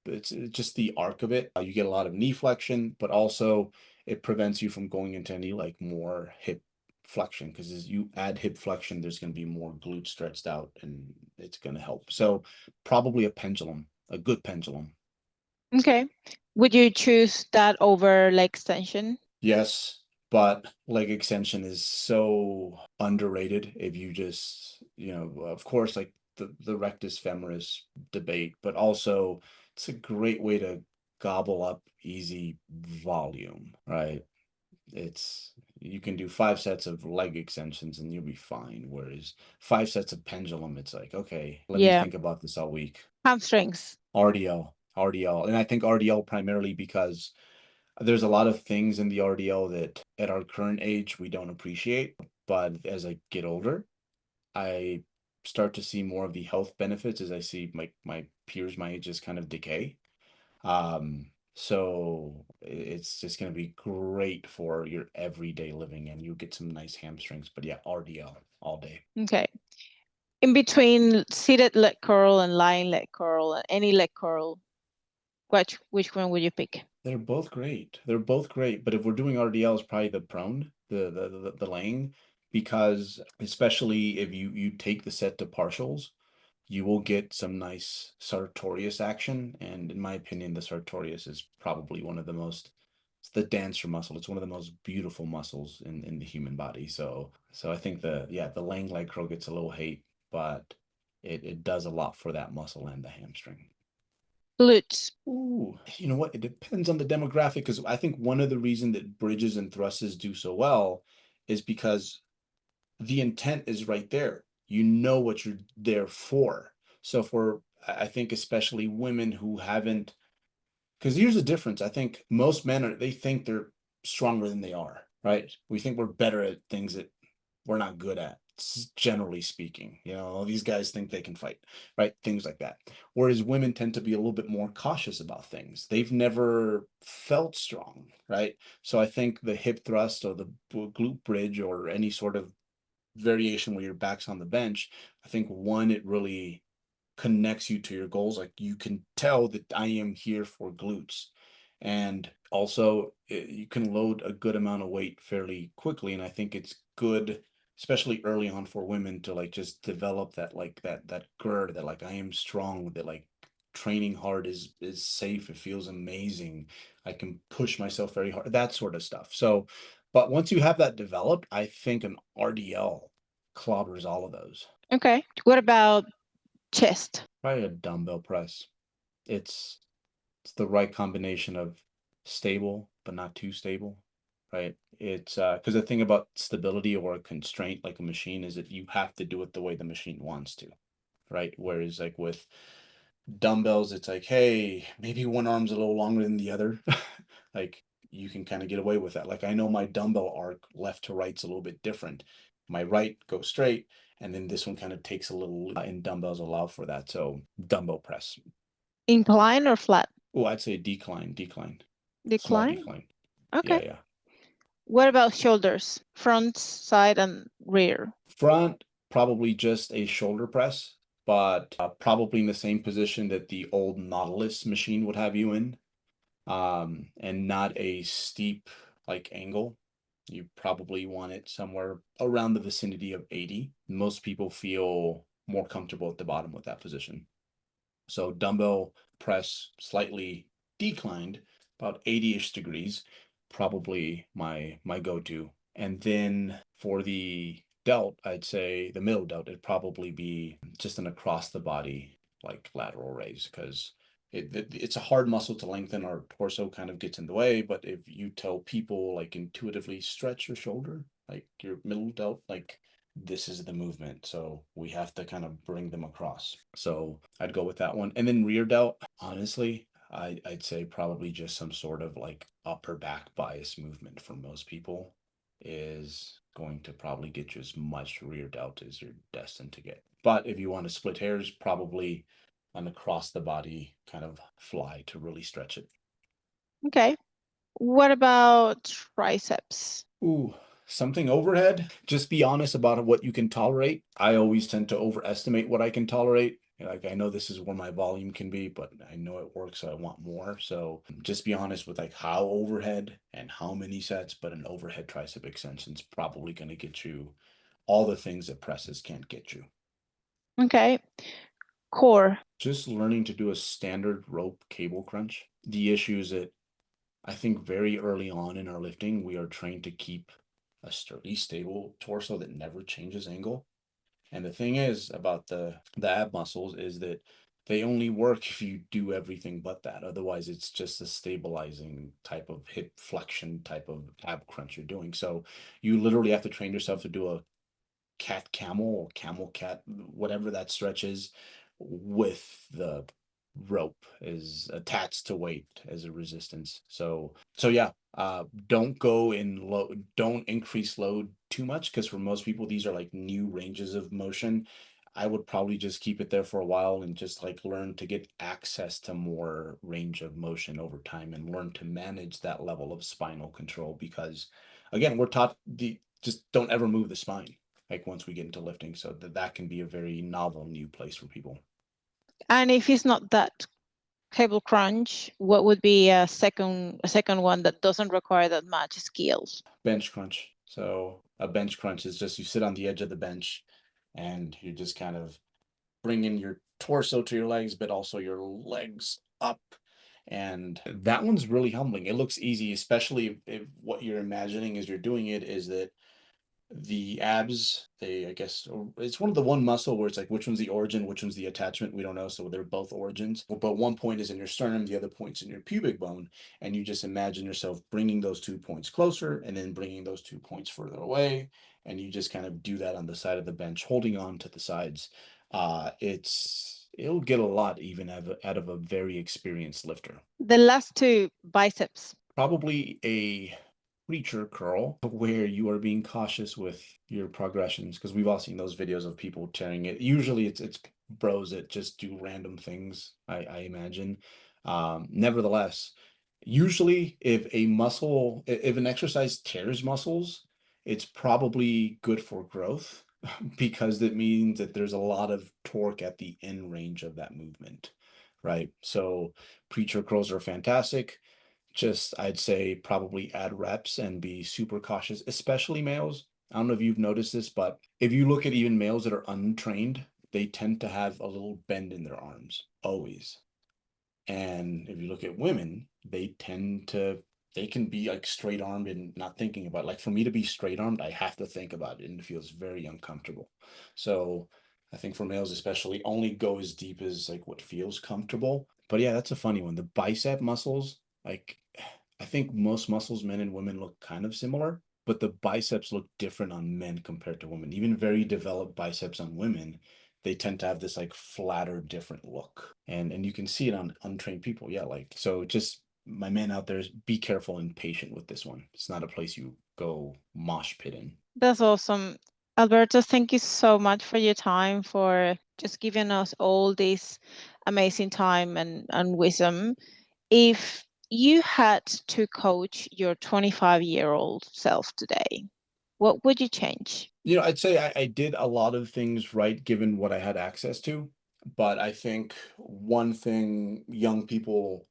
it's just the arc of it. You get a lot of knee flexion, but also it prevents you from going into any like more hip flexion, because as you add hip flexion, there's going to be more glute stretched out and it's going to help. So probably a pendulum, a good pendulum. Okay. Would you choose that over leg extension? Yes, but leg extension is so underrated. If you just, of course, like the rectus femoris debate, but also it's a great way to gobble up easy volume, right? You can do 5 sets of leg extensions and you'll be fine. Whereas 5 sets of pendulum, it's like, okay, let me think about this all week. Hamstrings. RDL. And I think RDL primarily because there's a lot of things in the RDL that at our current age we don't appreciate. But as I get older, I start to see more of the health benefits as I see my peers my age just kind of decay. So it's just going to be great for your everyday living and you get some nice hamstrings. But yeah, RDL all day. Okay. In between seated leg curl and lying leg curl, any leg curl, which one would you pick? They're both great. But if we're doing RDL, it's probably the prone, the laying, because especially if you take the set to partials, you will get some nice sartorius action. And in my opinion, the sartorius is probably one of the most, it's the dancer muscle. It's one of the most beautiful muscles in the human body. So I think the lang leg curl gets a little hate, but it does a lot for that muscle and the hamstring. Glutes. Ooh, you know what? It depends on the demographic, because I think one of the reasons that bridges and thrusts do so well is because the intent is right there. You know what you're there for. So for, I think especially women who haven't, because here's the difference. I think most men they think they're stronger than they are, right? We think we're better at things that we're not good at, generally speaking. You know, these guys think they can fight, right? Things like that. Whereas women tend to be a little bit more cautious about things. They've never felt strong, right? So I think the hip thrust or the glute bridge or any sort of variation where your back's on the bench, I think one, it really connects you to your goals. Like you can tell that I am here for glutes. And also you can load a good amount of weight fairly quickly. And I think it's good, especially early on, for women to like just develop that, like that gird, that like I am strong, that like training hard is safe. It feels amazing. I can push myself very hard, that sort of stuff. So, but once you have that developed, I think an RDL clobbers all of those. Okay. What about chest? Probably a dumbbell press. It's the right combination of stable but not too stable, right? It's because the thing about stability or a constraint like a machine is that you have to do it the way the machine wants to, right? Whereas like with dumbbells, it's like, hey, maybe one arm's a little longer than the other. Like you can kind of get away with that. Like I know my dumbbell arc left to right's a little bit different. My right goes straight, and then this one kind of takes a little, and dumbbells allow for that. So dumbbell press. Incline or flat? Oh, I'd say decline. Small Decline? decline. Okay. Yeah. What about shoulders? Front, side, and rear? Front, probably just a shoulder press, but probably in the same position that the old Nautilus machine would have you in, and not a steep like angle. You probably want it somewhere around the vicinity of 80. Most people feel more comfortable at the bottom with that position. So dumbbell press slightly declined, about 80-ish degrees, probably my go-to. And then for the delt, I'd say the middle delt, it'd probably be just an across the body like lateral raise, because it's a hard muscle to lengthen. Our torso kind of gets in the way, but if you tell people like intuitively stretch your shoulder, like your middle delt, like this is the movement. So we have to kind of bring them across. So I'd go with that one. And then rear delt, honestly, I'd say probably just some sort of like upper back bias movement for most people is going to probably get you as much rear delt as you're destined to get. But if you want to split hairs, probably an across the body kind of fly to really stretch it. Okay. What about triceps? Ooh, something overhead. Just be honest about what you can tolerate. I always tend to overestimate what I can tolerate. Like I know this is where my volume can be, but I know it works, so I want more. So just be honest with like how overhead and how many sets, but an overhead tricep extension is probably going to get you all the things that presses can't get you. Okay. Core. Just learning to do a standard rope cable crunch. The issue is that I think very early on in our lifting, we are trained to keep a sturdy, stable torso that never changes angle. And the thing is about the ab muscles is that they only work if you do everything but that. Otherwise, it's just a stabilizing type of hip flexion type of ab crunch you're doing. So you literally have to train yourself to do a cat camel or camel cat, whatever that stretch is, with the rope is attached to weight as a resistance. So yeah, don't go in low, don't increase load too much, because for most people these are like new ranges of motion. I would probably just keep it there for a while and just like learn to get access to more range of motion over time and learn to manage that level of spinal control, because again, we're taught just don't ever move the spine like once we get into lifting, so that can be a very novel new place for people. And if it's not that cable crunch, what would be a second one that doesn't require that much skills? Bench crunch. So a bench crunch is just you sit on the edge of the bench and you're just kind of bringing your torso to your legs, but also your legs up. And that one's really humbling. It looks easy, especially if what you're imagining as you're doing it is that the abs, I guess it's one of the one muscle where it's like which one's the origin, which one's the attachment, we don't know, so they're both origins, but one point is in your sternum, the other point's in your pubic bone, and you just imagine yourself bringing those 2 points closer and then bringing those 2 points further away, and you just kind of do that on the side of the bench, holding on to the sides. It'll get a lot even out of a very experienced lifter. The last two, biceps. Probably a preacher curl where you are being cautious with your progressions, because we've all seen those videos of people tearing it. Usually it's bros that just do random things, I imagine. Nevertheless, usually if an exercise tears muscles, it's probably good for growth because that means that there's a lot of torque at the end range of that movement, right? So preacher curls are fantastic. Just, I'd say probably add reps and be super cautious, especially males. I don't know if you've noticed this, but if you look at even males that are untrained, they tend to have a little bend in their arms, always. And if you look at women, they can be like straight armed and not thinking about it. Like for me to be straight armed, I have to think about it and it feels very uncomfortable. So I think for males especially, only go as deep as like what feels comfortable. But yeah, that's a funny one. The bicep muscles, like I think most muscles, men and women, look kind of similar, but the biceps look different on men compared to women. Even very developed biceps on women, they tend to have this like flatter, different look. And you can see it on untrained people. Yeah, like so just my men out there, be careful and patient with this one. It's not a place you go mosh pit in. That's awesome. Alberto, thank you so much for your time, for just giving us all this amazing time and wisdom. If you had to coach your 25-year-old self today, what would you change? I'd say I did a lot of things right given what I had access to, but I think one thing young people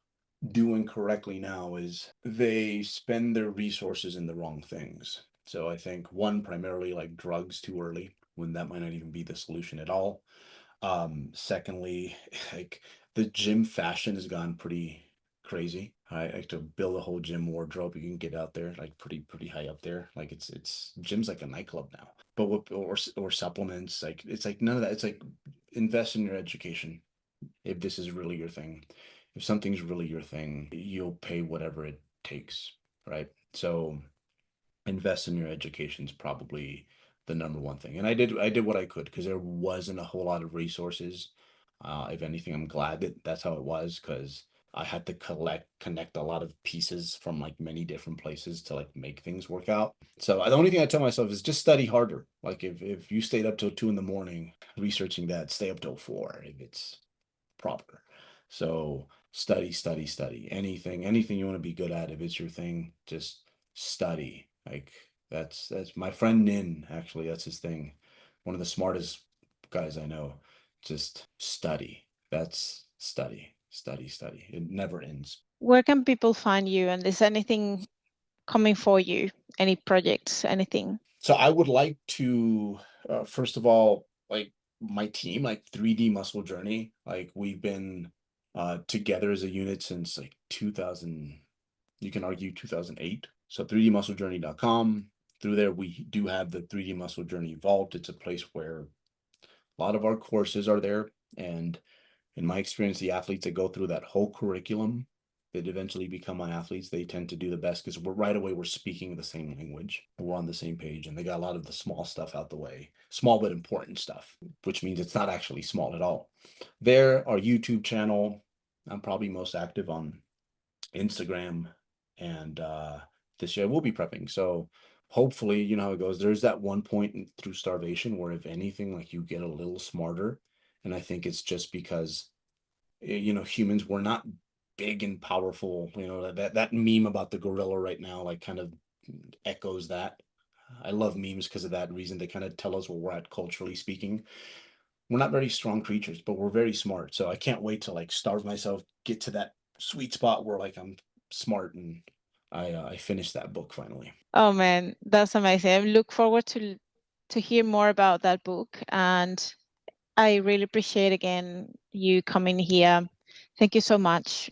do incorrectly now is they spend their resources in the wrong things. So I think one, primarily like drugs too early, when that might not even be the solution at all. Secondly, like the gym fashion has gone pretty crazy. I like to build a whole gym wardrobe. You can get out there like pretty high up there. Like it's gym's like a nightclub now. But or supplements, like it's like none of that. It's like invest in your education if this is really your thing. If something's really your thing, you'll pay whatever it takes, right? So invest in your education is probably the number one thing. And I did what I could because there wasn't a whole lot of resources. If anything, I'm glad that that's how it was, because I had to connect a lot of pieces from like many different places to like make things work out. So the only thing I tell myself is just study harder. Like if you stayed up till 2 a.m. researching that, stay up till 4 if it's proper. So study. Anything you want to be good at, if it's your thing, just study. Like that's my friend Nin, actually, that's his thing. One of the smartest guys I know. Just study. That's study. It never ends. Where can people find you? And is anything coming for you? Any projects, anything? So I would like to, first of all, like my team, like 3D Muscle Journey, like we've been together as a unit since like 2000, you can argue 2008. So 3dmusclejourney.com. Through there, we do have the 3D Muscle Journey Vault. It's a place where a lot of our courses are there. And in my experience, the athletes that go through that whole curriculum that eventually become my athletes, they tend to do the best because we're speaking the same language. We're on the same page, and they got a lot of the small stuff out the way, small but important stuff, which means it's not actually small at all. There, our YouTube channel, I'm probably most active on Instagram, and this year we'll be prepping. So hopefully, you know how it goes. There's that one point through starvation where, if anything, like you get a little smarter. And I think it's just because humans were not big and powerful. That meme about the gorilla right now like kind of echoes that. I love memes because of that reason. They kind of tell us where we're at culturally speaking. We're not very strong creatures, but we're very smart. So I can't wait to like starve myself, get to that sweet spot where like I'm smart, and I finished that book finally. Oh man, that's amazing. I look forward to hear more about that book. And I really appreciate again you coming here. Thank you so much.